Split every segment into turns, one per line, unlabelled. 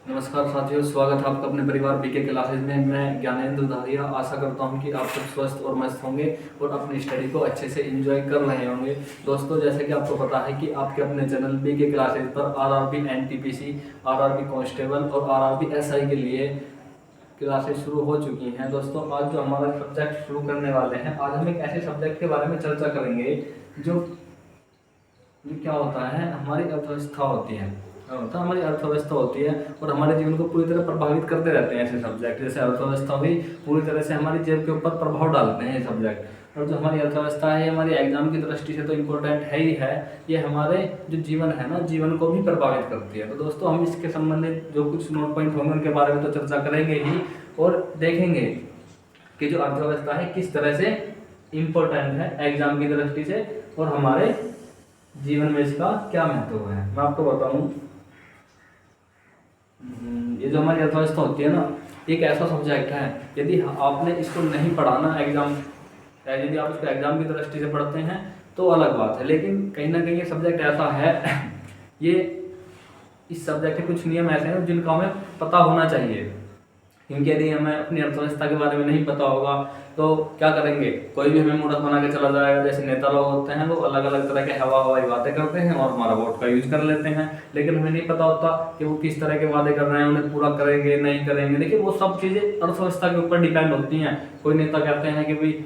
नमस्कार साथियों, स्वागत है आपका अपने परिवार बीके क्लासेज में। मैं ज्ञानेंद्र धारिया आशा करता हूं कि आप सब स्वस्थ और मस्त होंगे और अपनी स्टडी को अच्छे से एंजॉय कर रहे होंगे। दोस्तों, जैसे कि आपको पता है कि आपके अपने चैनल बीके क्लासेज पर आरआरबी एनटीपीसी, आरआरबी कांस्टेबल और आरआरबी एसआई के लिए क्लासेस शुरू हो चुकी हैं। दोस्तों, आज जो हमारा सब्जेक्ट शुरू करने वाले हैं, आज हम एक ऐसे सब्जेक्ट के बारे में चर्चा करेंगे जो क्या होता है, हमारी अर्थव्यवस्था होती है। हमारी अर्थव्यवस्था होती है और हमारे जीवन को पूरी तरह प्रभावित करते रहते हैं ऐसे सब्जेक्ट। जैसे अर्थव्यवस्था हुई, पूरी तरह से हमारी जेब के ऊपर प्रभाव डालते हैं ये सब्जेक्ट। और जो हमारी अर्थव्यवस्था है, हमारी एग्जाम की दृष्टि से तो इम्पोर्टेंट है ही है, ये हमारे जो जीवन है ना, जीवन को भी प्रभावित करती है। तो दोस्तों, हम इसके संबंधित जो कुछ नोट पॉइंट होंगे उनके बारे में तो चर्चा करेंगे ही, और देखेंगे कि जो अर्थव्यवस्था है किस तरह से इम्पोर्टेंट है एग्जाम की दृष्टि से और हमारे जीवन में इसका क्या महत्व है। मैं आपको बताऊं, ये जो हमारी अर्थव्यवस्था होती है ना, एक ऐसा सब्जेक्ट है, यदि आपने इसको नहीं पढ़ा ना एग्जाम, यदि आप इसको एग्जाम की दृष्टि से पढ़ते हैं तो अलग बात है, लेकिन कहीं ना कहीं ये सब्जेक्ट ऐसा है ये इस सब्जेक्ट के कुछ नियम ऐसे हैं जिनका हमें पता होना चाहिए। क्योंकि यदि हमें अपनी अर्थव्यवस्था के बारे में नहीं पता होगा तो क्या करेंगे, कोई भी हमें मूर्ख बना के चला जाएगा। जैसे नेता लोग होते हैं, वो अलग अलग तरह के हवाई बातें करते हैं और हमारा वोट का यूज कर लेते हैं, लेकिन हमें नहीं पता होता कि वो किस तरह के वादे कर रहे हैं, उन्हें पूरा करेंगे नहीं करेंगे। देखिए, वो सब चीज़ें अर्थव्यवस्था के ऊपर डिपेंड होती हैं। कोई नेता कहते हैं कि भाई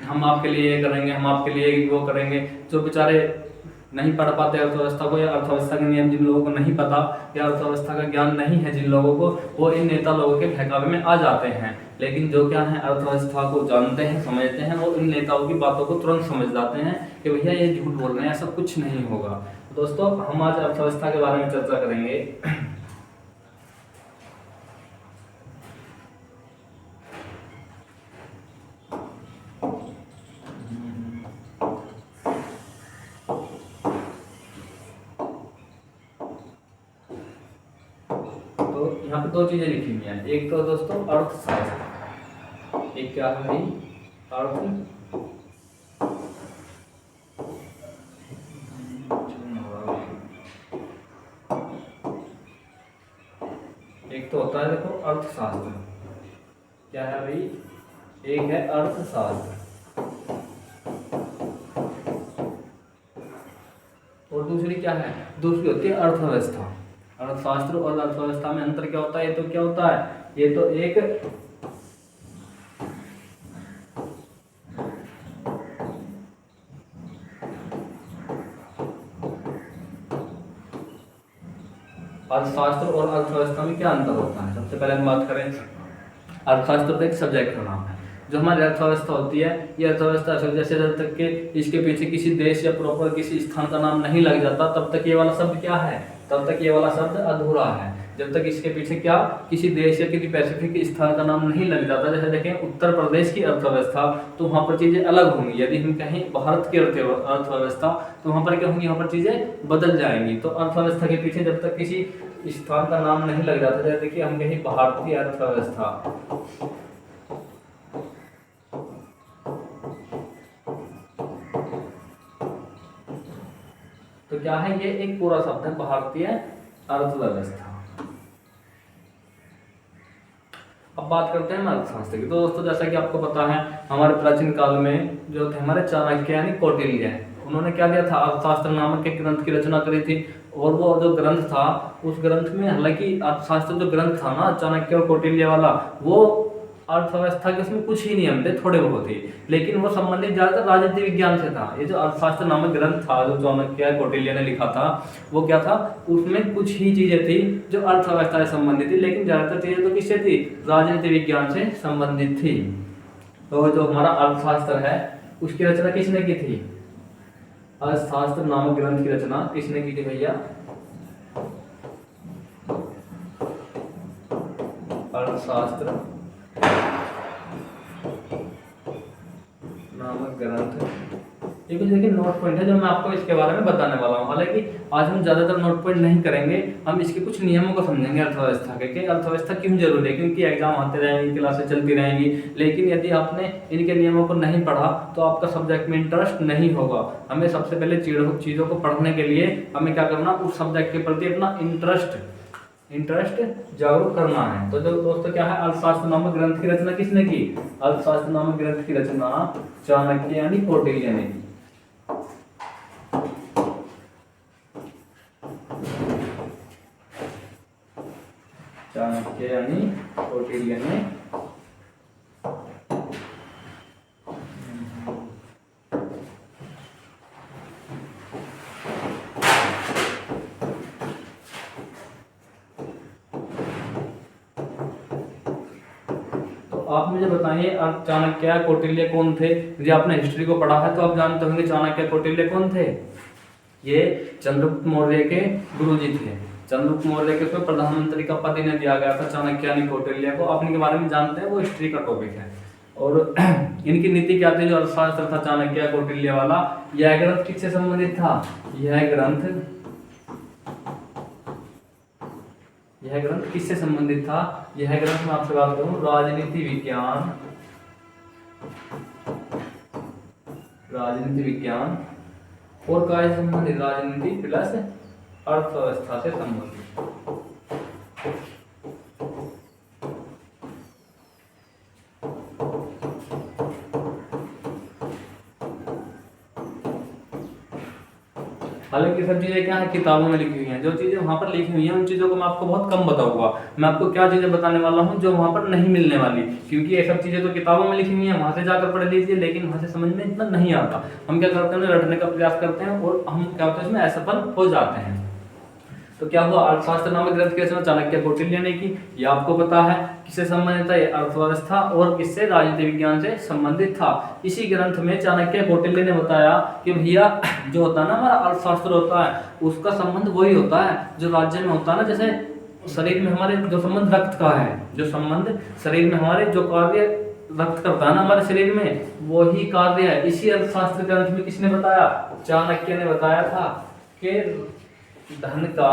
हम आपके लिए ये करेंगे, हम आपके लिए वो करेंगे, जो बेचारे नहीं पढ़ पाते अर्थव्यवस्था को, या अर्थव्यवस्था के नियम जिन लोगों को नहीं पता, या अर्थव्यवस्था का ज्ञान नहीं है जिन लोगों को, वो इन नेता लोगों के बहकावे में आ जाते हैं। लेकिन जो क्या है, अर्थव्यवस्था को जानते हैं, समझते हैं, वो इन नेताओं की बातों को तुरंत समझ जाते हैं कि भैया ये झूठ बोल रहे हैं, ऐसा कुछ नहीं होगा। दोस्तों, हम आज अर्थव्यवस्था के बारे में चर्चा करेंगे। तो यहाँ पे दो चीजें लिखी हुई हैं, एक तो दोस्तों अर्थशास्त्र, एक क्या है भाई, अर्थ, एक तो होता है देखो अर्थशास्त्र, क्या है भाई, एक है अर्थशास्त्र और दूसरी क्या है, दूसरी होती है अर्थव्यवस्था। अर्थशास्त्र और अर्थव्यवस्था में अंतर क्या होता है, ये तो क्या होता है, ये तो एक अर्थशास्त्र और अर्थव्यवस्था में क्या अंतर होता है। सबसे पहले हम बात करें, अर्थशास्त्र तो एक सब्जेक्ट का नाम है। जो हमारी अर्थव्यवस्था होती है, ये अर्थव्यवस्था जैसे जब तक के इसके पीछे किसी देश या प्रॉपर किसी स्थान का नाम नहीं लग जाता, तब तक ये वाला शब्द क्या है, तब तक ये वाला शब्द अधूरा है। जब तक इसके पीछे क्या किसी देश या किसी स्पेसिफिक स्थान का नाम नहीं लग जाता, जैसे देखें उत्तर प्रदेश की अर्थव्यवस्था, तो वहाँ पर चीजें अलग होंगी। यदि हम कहें भारत की अर्थव्यवस्था, तो वहाँ पर क्या होंगी, वहाँ पर चीजें बदल जाएंगी। तो अर्थव्यवस्था के पीछे जब तक किसी स्थान का नाम नहीं लग जाता, जैसे देखिए हम कहें भारतीय अर्थव्यवस्था, तो क्या है, ये एक पूरा शब्द है भारतीय अर्थव्यवस्था। अब बात करते हैं अर्थशास्त्र की। तो दोस्तों, जैसा कि आपको पता है, हमारे प्राचीन काल में जो थे हमारे चाणक्य यानी कौटिल्य है, उन्होंने क्या किया था, अर्थशास्त्र नामक एक ग्रंथ की रचना करी थी। और वो जो ग्रंथ था, उस ग्रंथ में, हालांकि अर्थशास्त्र जो ग्रंथ था ना चाणक्य और कौटिल्य वाला, वो अर्थव्यवस्था के उसमें कुछ ही नियम थे, थोड़े बहुत ही, लेकिन वो संबंधित ज्यादातर राजनीति विज्ञान से था। ये जो अर्थशास्त्र नामक ग्रंथ था जो चाणक्य कौटिल्य ने लिखा था, वो क्या था, उसमें कुछ ही चीजें थी जो अर्थव्यवस्था से संबंधित थी, लेकिन ज्यादातर चीजें तो किससे थी, राजनीति विज्ञान से संबंधित थी। तो जो हमारा अर्थशास्त्र है, उसकी रचना किसने की थी, अर्थशास्त्र नामक ग्रंथ की रचना किसने की थी भैया, अर्थशास्त्र नामक ग्रंथ। ये कुछ देखिए नोट पॉइंट है जो मैं आपको इसके बारे में बताने वाला हूँ। हालांकि आज हम ज्यादातर नोट पॉइंट नहीं करेंगे, हम इसके कुछ नियमों को समझेंगे अर्थव्यवस्था के, कि अर्थव्यवस्था क्यों जरूरी है, क्योंकि एग्जाम आते रहेंगे, क्लासें चलती रहेंगी, लेकिन यदि आपने इनके नियमों को नहीं पढ़ा तो आपका सब्जेक्ट में इंटरेस्ट नहीं होगा। हमें सबसे पहले चीजों को पढ़ने के लिए हमें क्या करना, उस सब्जेक्ट के प्रति अपना इंटरेस्ट इंटरेस्ट जागरूक करना है। तो जो दोस्तों क्या है, अर्थशास्त्र नामक ग्रंथ की रचना किसने की? अर्थशास्त्र नामक ग्रंथ की रचना चाणक्य यानी कौटिल्य ने की। चाणक्य यानी कौटिल्य ने। आप मुझे बताइए, आप चाणक्य कौटिल्य कौन थे? यदि आपने हिस्ट्री को पढ़ा है तो आप जानते होंगे चाणक्य कौटिल्य कौन थे। ये चंद्रगुप्त मौर्य के गुरुजी थे। चंद्रगुप्त मौर्य के उसमें प्रधानमंत्री का पद इन्हें दिया गया था, चाणक्य यानी कौटिल्य को। आप इनके बारे में जानते हैं, वो हिस्ट्री का टॉपिक है। और इनकी नीति क्या थी? जो अर्थशास्त्र था चाणक्य कौटिल्य वाला, यह ग्रंथ किससे संबंधित था? यह ग्रंथ किससे संबंधित था? यह ग्रंथ मैं आपसे बात करूं, राजनीति विज्ञान और काय से संबंधित? राजनीति प्लस अर्थव्यवस्था से संबंधित। हालांकि सब चीजें क्या है, किताबों में लिखी हुई हैं। जो चीजें वहां पर लिखी हुई हैं उन चीजों को मैं आपको बहुत कम बताऊंगा। मैं आपको क्या चीजें बताने वाला हूं जो वहां पर नहीं मिलने वाली, क्योंकि ये सब चीजें तो किताबों में लिखी हुई हैं, वहां से जाकर पढ़ लीजिए, लेकिन वहां से समझ में इतना नहीं आता। हम क्या करते हैं, रटने का प्रयास करते हैं और हम क्या होता है इसमें असफल हो जाते हैं। तो क्या हुआ, अर्थशास्त्र नामक ग्रंथ की रचना चाणक्य कौटिल्य ने की। ये आपको पता है किससे संबंधित था? ये अर्थव्यवस्था और किससे? राजनीति विज्ञान से संबंधित था। इसी ग्रंथ में चाणक्य कौटिल्य ने बताया कि भैया जो होता है ना हमारा अर्थशास्त्र होता है, उसका संबंध वही होता है जो राज्य में होता है ना। जैसे शरीर में हमारे जो संबंध रक्त का है, जो संबंध शरीर में हमारे जो कार्य रक्त करता है ना हमारे शरीर में, वही कार्य है। इसी अर्थशास्त्र ग्रंथ में किसने बताया? चाणक्य ने बताया था कि धन का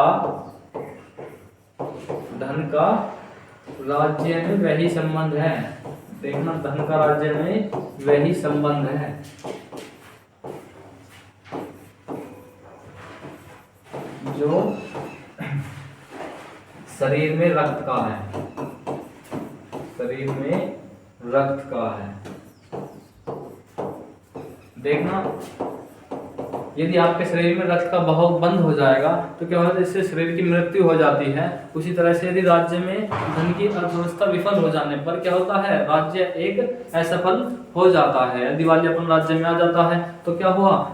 राज्य में वही संबंध है। देखना, धन का राज्य में वही संबंध है जो शरीर में रक्त का है। शरीर में रक्त का है। देखना, यदि आपके शरीर में रक्त का बहाव बंद हो जाएगा तो क्या होता है, इससे शरीर की मृत्यु हो जाती है। उसी तरह से यदि राज्य में धन की अर्थव्यवस्था विफल हो जाने पर क्या होता है, राज्य एक असफल हो जाता है। दिवालियापन राज्य में आ जाता है तो क्या हुआ,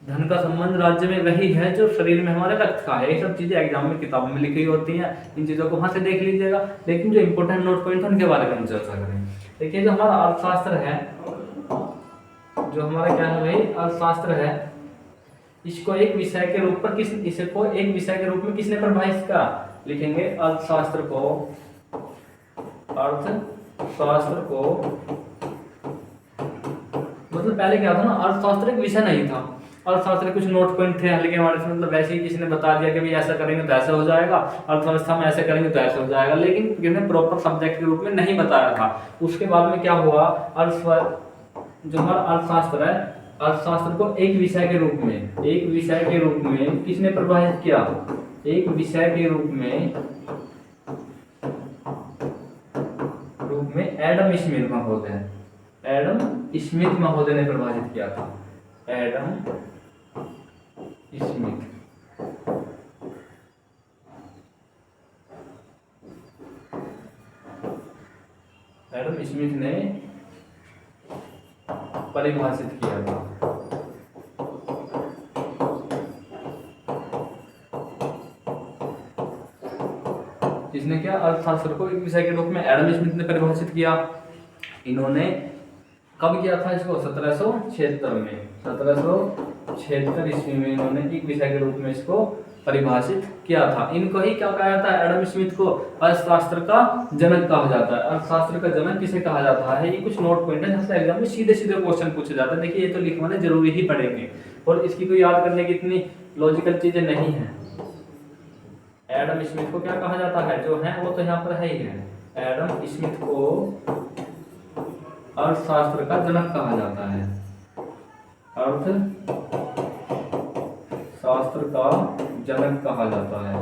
धन का संबंध राज्य में वही है जो शरीर में हमारे रक्त का है। ये सब चीजें एग्जाम में किताबों में लिखी होती हैं, इन चीजों को वहां से देख लीजिएगा। लेकिन जो इंपोर्टेंट नोट पॉइंट है उनके बारे में हम चर्चा करें। देखिए, जो हमारा अर्थशास्त्र है, जो हमारा क्या है भाई, अर्थशास्त्र है, इसको एक विषय के रूप पर इसको एक विषय के रूप में किसने परिभाषित किया? लिखेंगे अर्थशास्त्र को मतलब पहले क्या था ना, अर्थशास्त्र एक विषय नहीं था। अर्थशास्त्र कुछ नोट पॉइंट थे हल्के हमारे से, मतलब वैसे ही किसी ने बता दिया कि भाई ऐसा करेंगे तो ऐसा हो जाएगा, अर्थव्यवस्था में ऐसे करेंगे तो ऐसा हो जाएगा, लेकिन किसी ने प्रॉपर सब्जेक्ट के रूप में नहीं बताया था। उसके बाद में क्या हुआ, जो हमारा अर्थशास्त्र है, अर्थशास्त्र को एक विषय के रूप में किसने परिभाषित किया? एक विषय के रूप में एडम स्मिथ महोदय ने परिभाषित किया था। एडम स्मिथ ने परिभाषित किया था। जिसने क्या, अर्थशास्त्र को एक विषय के रूप में एडम स्मिथ ने परिभाषित किया। इन्होंने कब किया था इसको? 1776 में। 1776 ईस्वी में इन्होंने एक विषय के रूप में इसको परिभाषित किया था। इनको ही क्या कहा जाता है? एडम स्मिथ को अर्थशास्त्र का जनक कहा जाता है। अर्थशास्त्र का जनक किसे कहा जाता है? ये कुछ नोट पॉइंट है जहाँ एग्जाम में सीधे सीधे क्वेश्चन पूछे जाते हैं। देखिए, ये तो लिखवाने जरूरी ही पड़ेंगे और इसकी कोई याद करने की इतनी लॉजिकल चीजें नहीं है। एडम स्मिथ को क्या कहा जाता है? जो है वो तो यहाँ पर है ही है। एडम स्मिथ को अर्थशास्त्र का जनक कहा जाता है। अर्थशास्त्र का जनक कहा जाता है।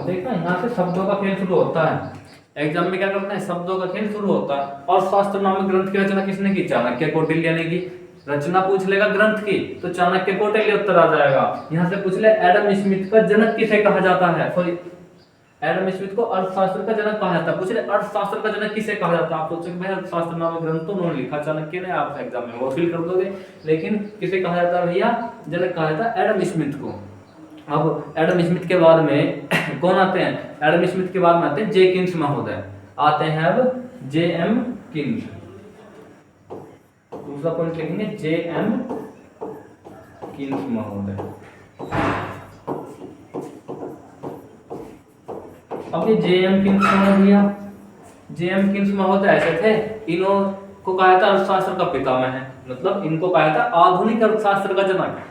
देखना यहाँ से शब्दों का खेल शुरू होता है। एग्जाम में क्या करते हैं, शब्दों का खेल शुरू होता है। अर्थशास्त्र नामक ग्रंथ की रचना किसने की, चाणक्य कौटिल्य ने की। रचना पूछ लेगा ग्रंथ की तो चाणक्य कौटिल्य उत्तर आ जाएगा। यहाँ से पूछ ले एडम स्मिथ का जनक किसे कहा जाता है, सॉरी एडम स्मिथ को अर्थशास्त्र का जनक कहा जाता है। पूछ ले अर्थशास्त्र का जनक किसे कहा जाता है, आप सोचोगे भाई अर्थशास्त्र नामक ग्रंथ तो उन्होंने लिखा चाणक्य ने, आप एग्जाम में वो फिल कर दोगे, लेकिन किसे कहा जाता है भैया, जनक कहा जाता है एडम स्मिथ को। अब एडम स्मिथ के बाद में कौन आते हैं, एडम स्मिथ के बाद में आते हैं जे किन्स महोदय आते हैं। अब जे एम किन्स, दूसरा पॉइंट लिखेंगे जे एम किन्स महोदय। अब ये जे एम किन्स भैया, जे एम किन्स महोदय ऐसे थे, इनको कहा था अर्थशास्त्र का पितामह है, मतलब इनको कहा था आधुनिक अर्थशास्त्र का जनक।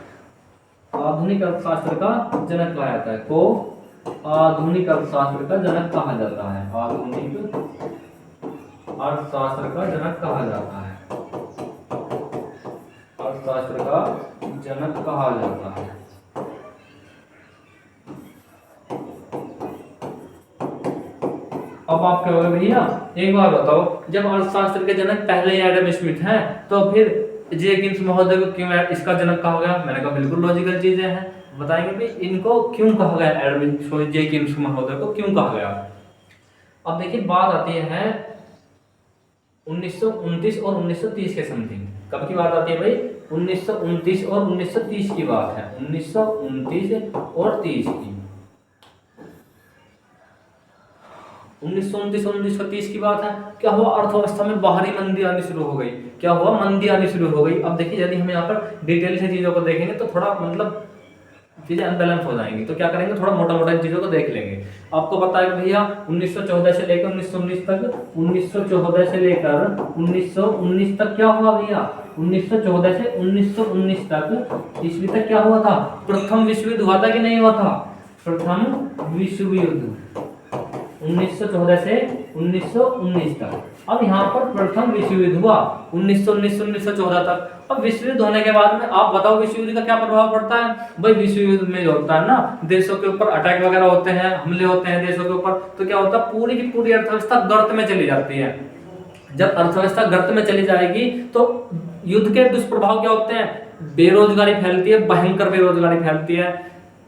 आधुनिक अर्थशास्त्र का जनक कहा जाता है, को आधुनिक अर्थशास्त्र का जनक कहा जाता है। आधुनिक अर्थशास्त्र का जनक कहा जाता है, अर्थशास्त्र का जनक कहा जाता है। अब आप कहोगे भैया एक बार बताओ, जब अर्थशास्त्र के जनक पहले ही एडम स्मिथ हैं तो फिर जे किन्स महोदय को क्यों इसका जनक कहा गया। मैंने कहा बिल्कुल लॉजिकल चीजें हैं, बताएंगे भी इनको क्यों कहा गया, एडम जे किन्स महोदय को क्यों कहा गया। अब देखिए बात आती है 1929 और 1930 के समथिंग। कब की बात आती है भाई, 1929 और 1930 की बात है, 1929 और 30 की। 1929 और 1930 की बात है। क्या हुआ, अर्थव्यवस्था में बाहरी मंदी आनी शुरू हो गई। क्या हुआ, मंदी आनी शुरू हो गई। अब देखिए यदि हम यहाँ पर डिटेल से चीजों को देखेंगे तो थोड़ा मतलब चीजें अनबैलेंस हो जाएंगी, तो क्या करेंगे थोड़ा मोटा मोटा चीजों को देख लेंगे। आपको पता है कि भैया 1914 से लेकर 1919 तक, 1914 से लेकर 1919 तक क्या हुआ भैया, 1914 से 1919 तक ईस्वी तक क्या हुआ था, प्रथम विश्व युद्ध हुआ था कि नहीं हुआ था, प्रथम विश्व युद्ध 1914 से 1919 तक। अब यहाँ पर प्रथम विश्व युद्ध हुआ 1919 से 1914 तक। अब विश्व युद्ध होने के बाद में आप बताओ विश्व युद्ध का क्या प्रभाव पड़ता है। भाई विश्व युद्ध में जो होता है ना, देशों के ऊपर अटैक वगैरह होते हैं, हमले होते हैं देशों के ऊपर, तो क्या होता है पूरी की पूरी अर्थव्यवस्था गर्त में चली जाती है। जब अर्थव्यवस्था गर्त में चली जाएगी तो युद्ध के दुष्प्रभाव क्या होते हैं, बेरोजगारी फैलती है, भयंकर बेरोजगारी फैलती है,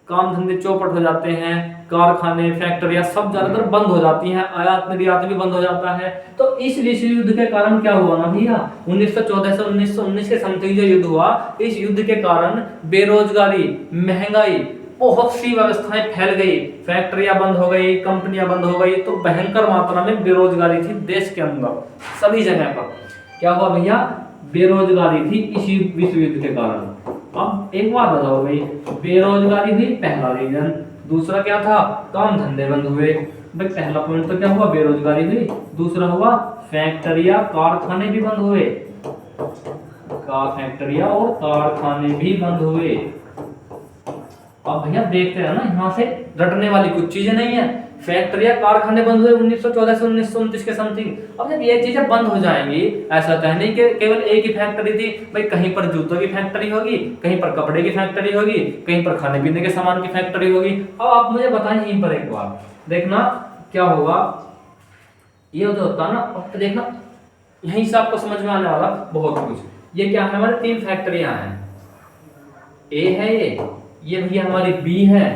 काम धंधे चौपट हो जाते हैं, कारखाने फैक्ट्रियां सब ज्यादातर बंद हो जाती हैं, आयात निर्यात भी बंद हो जाता है। तो इस विश्व युद्ध के कारण क्या हुआ ना भैया, 1914 से 1919 के समथिंग जो युद्ध हुआ, इस युद्ध के कारण बेरोजगारी, महंगाई, बहुत सी व्यवस्थाएं फैल गई, फैक्ट्रियां बंद हो गई, कंपनियां बंद हो गई, तो भयंकर मात्रा में बेरोजगारी थी देश के अंदर सभी जगह पर। क्या हुआ भैया, बेरोजगारी थी इस विश्व युद्ध के कारण। अब एक बात बताओ भाई, बेरोजगारी हुई पहला रीजन, दूसरा क्या था, काम धंधे बंद हुए। भाई पहला पॉइंट तो क्या हुआ, बेरोजगारी हुई, दूसरा हुआ फैक्ट्रियां कारखाने भी बंद हुए, फैक्ट्रियां और कारखाने भी बंद हुए। अब भैया देखते हैं ना, यहाँ से रटने वाली कुछ चीजें नहीं है, फैक्ट्रियां कारखाने बंद हुए 1914 से 1929 के समथिंग। अब जब ये चीजें बंद हो जाएंगी, ऐसा तो है नहीं कि केवल एक ही फैक्ट्री थी, भाई कहीं पर जूतों की फैक्ट्री होगी, कहीं पर कपड़े की फैक्ट्री होगी, कहीं पर खाने पीने के सामान की फैक्ट्री होगी। अब आप मुझे बताएं यहीं पर एक बार देखना क्या होगा, ये जो होता है ना, अब देखना यहीं से आपको समझ में आने वाला बहुत कुछ। ये क्या है, हमारे 3 फैक्ट्रियां हैं, ए है ये भैया हमारी बी है,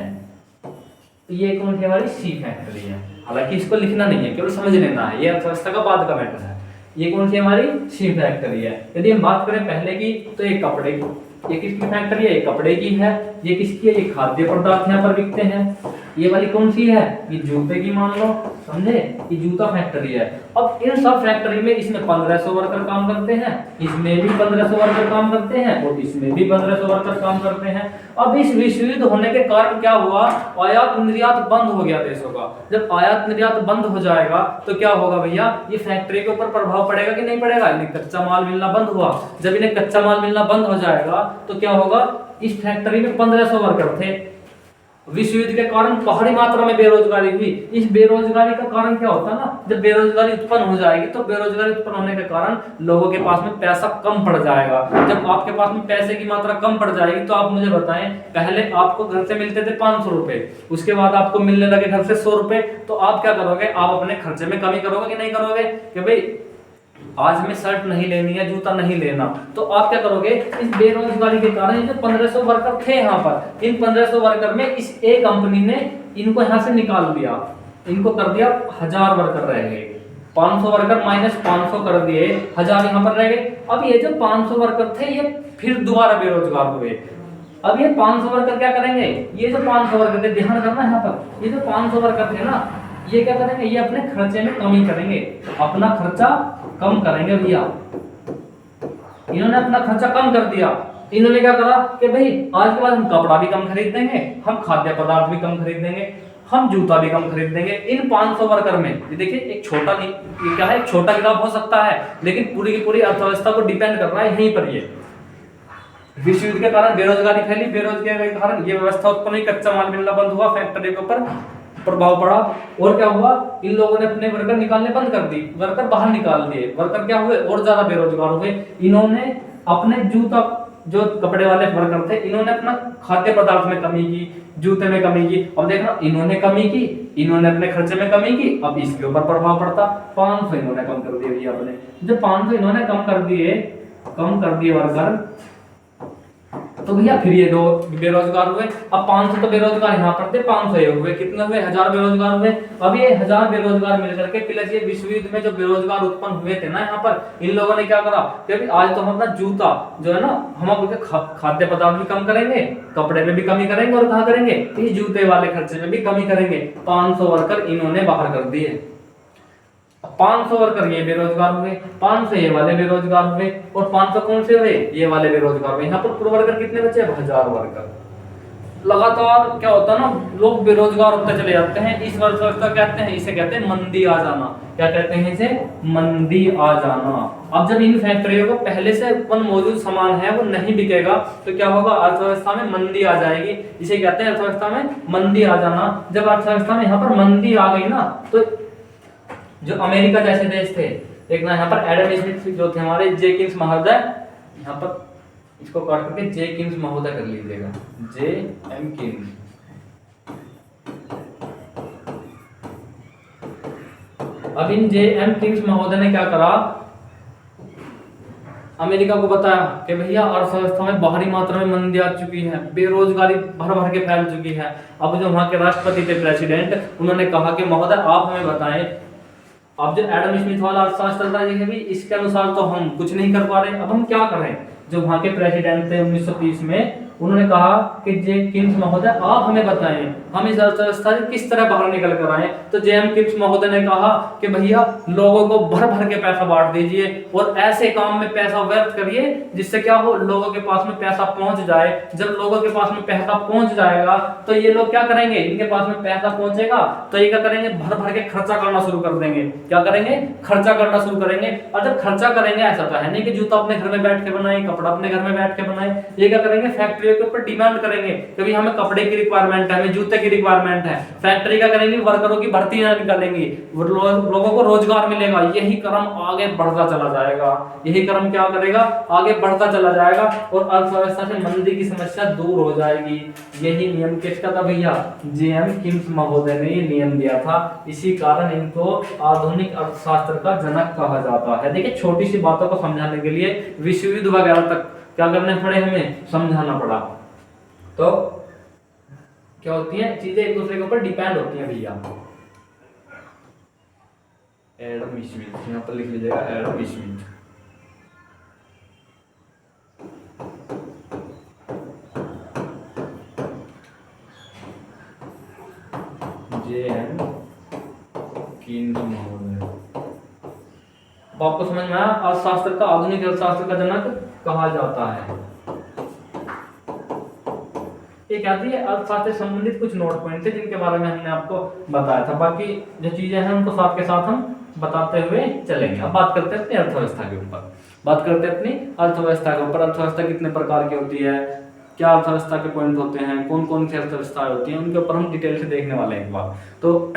ये कौन सी हमारी सी फैक्ट्री है। हालांकि इसको लिखना नहीं है, केवल समझ लेना है, ये अर्थव्यवस्था का बाद का मैटर है। ये कौन सी हमारी सी फैक्ट्री है। यदि हम बात करें पहले की, तो ये कपड़े की, ये किसकी फैक्ट्री है, ये कपड़े की है। ये किसकी है, ये खाद्य पदार्थ यहाँ पर बिकते हैं। ये वाली कौन सी है, ये जूते की मान लो, समझे, ये जूता फैक्ट्री है। अब इन सब फैक्ट्री में इसमें 1500 वर्कर काम करते हैं, इसमें भी 1500 वर्कर काम करते हैं, और इसमें भी 1500 वर्कर काम करते हैं। अब इस विश्व युद्ध होने के कारण क्या हुआ, आयात निर्यात बंद हो गया देशों का। जब आयात निर्यात बंद हो जाएगा तो क्या होगा भैया, ये फैक्ट्री के ऊपर प्रभाव पड़ेगा कि नहीं पड़ेगा। इन्हें कच्चा माल मिलना बंद हुआ, जब इन्हें कच्चा माल मिलना बंद हो जाएगा तो क्या होगा, इस फैक्ट्री में 1500 वर्कर थे, विश्व युद्ध के कारण भारी मात्रा में बेरोजगारी हुई। इस बेरोजगारी का कारण क्या होता है ना, जब बेरोजगारी उत्पन्न हो जाएगी तो बेरोजगारी उत्पन्न होने के कारण लोगों के पास में पैसा कम पड़ जाएगा। जब आपके पास में पैसे की मात्रा कम पड़ जाएगी तो आप मुझे बताएं, पहले आपको घर से मिलते थे 500 रुपए, उसके बाद आपको मिलने लगे घर से 100 रुपए, तो आप क्या करोगे, आप अपने खर्चे में कमी करोगे कि नहीं करोगे, कि भाई आज हमें शर्ट नहीं लेनी है, जूता नहीं लेना, तो आप क्या करोगे, इस बेरोजगारी के कारण ये जो 1500 वर्कर थे यहाँ पर, इन 1500 वर्कर में इस एक कंपनी ने इनको यहाँ से निकाल दिया, इनको कर दिया 1000 वर्कर रह गए, 500 वर्कर माइनस 500 कर दिए, 1000 यहाँ पर रह गए। अब ये जो 500 वर्कर थे ये फिर दोबारा बेरोजगार हुए। अब ये 500 वर्कर क्या करेंगे, ये जो 500 वर्कर थे, ध्यान करना यहाँ पर, ये जो 500 वर्कर थे ना, ये क्या करेंगे, ये अपने खर्चे में कमी करेंगे, अपना खर्चा कम करेंगे भैया। इन्होंने अपना खर्चा कम कर दिया, इन्होंने क्या करा कि भाई आज के बाद हम कपड़ा भी कम खरीद देंगे, हम खाद्य पदार्थ भी कम खरीद देंगे, हम जूता भी कम खरीद देंगे। इन 500 वर्कर में ये देखिए एक छोटा नहीं, ये क्या है, एक छोटा गिराव हो सकता है, लेकिन पूरी की पूरी अर्थव्यवस्था को डिपेंड कर रहा है यहीं पर। ये विश्व युद्ध के कारण बेरोजगारी फैली, बेरोजगारी के कारण ये व्यवस्था उत्पन्न हुई, कच्चा माल मिलना बंद हुआ, फैक्ट्री के ऊपर प्रभाव पड़ा, और क्या हुआ, इन लोगों ने अपने वर्कर निकालने बंद कर दी, वर्कर बाहर निकाल दिए, वर्कर क्या हुए, और ज्यादा बेरोजगार हुए। इन्होंने अपने जूता, जो कपड़े वाले वर्कर थे, इन्होंने अपना खाद्य पदार्थ में कमी की, जूते में कमी की। अब देखना, इन्होंने कमी की, इन्होंने अपने खर्चे में कमी की, अब इसके ऊपर प्रभाव पड़ता। 500 इन्होंने कम कर दिए भैया अपने, जो 500 इन्होंने कम कर दिए वर्कर, तो भैया फिर ये दो बेरोजगार हुए। अब 500 तो बेरोजगार यहाँ पर थे, 500 ये हुए, कितने हुए, 1000 बेरोजगार हुए। अब ये 1000 बेरोजगार मिलकर के प्लस ये विश्व युद्ध में जो बेरोजगार उत्पन्न हुए थे ना यहाँ पर, इन लोगों ने क्या करा कि आज तो हम अपना जूता जो है ना, हम अपने खाद्य पदार्थ भी कम करेंगे, कपड़े में भी कमी करेंगे, और कहाँ करेंगे, इस जूते वाले खर्चे में भी कमी करेंगे। 500 वर्कर इन्होंने बाहर कर दिए, 500 वर्कर ये बेरोजगार हुए, 500 ये वाले बेरोजगार हुए, और 500 कौन से हुए, ये वाले बेरोजगार हुए। यहाँ पर पूर्व वर्कर कितने बचे, 1000 वर्कर। लगातार क्या होता है ना, लोग बेरोजगार होते चले जाते हैं। इस अर्थव्यवस्था कहते हैं, इसे कहते हैं मंदी आ जाना। क्या कहते हैं इसे, मंदी आ जाना। अब जब इन फैक्ट्रियों को पहले से उत्पन्न मौजूद सामान है वो नहीं बिकेगा, तो क्या होगा, अर्थव्यवस्था में मंदी आ जाएगी। इसे कहते हैं अर्थव्यवस्था में मंदी आ जाना। जब अर्थव्यवस्था में यहाँ पर मंदी आ गई ना, तो जो अमेरिका जैसे देश थे, देखना यहाँ पर एडम स्मिथ जो थे हमारे, जे किन्स महोदय, यहाँ पर इसको काट करके जे किन्स महोदय कर लीजिएगा, जे एम किन्स। अब इन जे एम किन्स महोदय ने क्या करा, अमेरिका को बताया कि भैया अर्थव्यवस्था में भारी मात्रा में मंदी आ चुकी है, बेरोजगारी भर भर के फैल चुकी है। अब जो वहां के राष्ट्रपति थे, प्रेसिडेंट, उन्होंने कहा कि महोदय आप हमें बताएं, अब जो एडम स्मिथ वाला अर्थशास्त्र चल रहा है भी, इसके अनुसार तो हम कुछ नहीं कर पा रहे, अब हम क्या करें। जो वहां के प्रेसिडेंट थे 1930 में, उन्होंने कहा कि जे किन्स महोदय आप हमें बताएं, हम इस अर्थव्यवस्था से किस तरह बाहर निकल कर आए। तो जे एम किन्स महोदय ने कहा कि भैया लोगों को भर भर के पैसा बांट दीजिए, और ऐसे काम में पैसा व्यर्थ करिए जिससे क्या हो, लोगों के पास में पैसा पहुंच जाए। जब लोगों के पास में पैसा पहुंच जाएगा तो ये लोग क्या करेंगे, इनके पास में पैसा पहुंचेगा तो ये क्या करेंगे, भर भर के खर्चा करना शुरू कर देंगे। क्या करेंगे, खर्चा करना शुरू करेंगे। और जब खर्चा करेंगे, ऐसा तो है नहीं कि जूता अपने घर में बैठ के बनाए, कपड़ा अपने घर में बैठ के बनाए, ये क्या करेंगे, फैक्ट्री के ऊपर डिमांड करेंगे कि भाई हमें कपड़े की रिक्वायरमेंट है, हमें जूते की रिक्वायरमेंट है। फैक्ट्री क्या करेंगी, वर्करों की भर्ती निकालेंगी, लोगों को रोजगार मिलेगा। यही क्रम आगे बढ़ता चला जाएगा, यही क्रम क्या करेगा, आगे बढ़ता चला जाएगा, और अर्थव्यवस्था से मंदी की समस्या दूर हो जाएगी। यही नियम किसका था भैया, जे एम किन्स महोदय ने ये नियम दिया था। इसी कारण इनको आधुनिक अर्थशास्त्र का जनक कहा जाता है। देखिए छोटी सी बातों को समझाने के लिए विश्व युद्ध वगैरह तक क्या करने पड़े, हमें समझाना पड़ा। तो क्या होती है, चीजें एक दूसरे के ऊपर डिपेंड होती हैं भैया। एडम स्मिथ, यहाँ पर लिख लीजिएगा एडम स्मिथ। जे एम किन्स महोदय। आपको समझ में आया, अर्थशास्त्र का, आधुनिक अर्थशास्त्र का जनक कहा जाता है। एक आती है अर्थशास्त्र से संबंधित कुछ नोट पॉइंट थे जिनके बारे में हमने आपको बताया था। बाकी जो चीजें हैं उनको साथ के साथ हम बताते हुए चलेंगे। अब बात करते हैं अपनी अर्थव्यवस्था के ऊपर, बात करते हैं अपनी अर्थव्यवस्था के ऊपर। अर्थव्यवस्था कितने प्रकार की होती है, क्या अर्थव्यवस्था के पॉइंट होते हैं, कौन कौन सी अर्थव्यवस्थाएं होती हैं, उनके ऊपर हम डिटेल से देखने वाले हैं एक बार। तो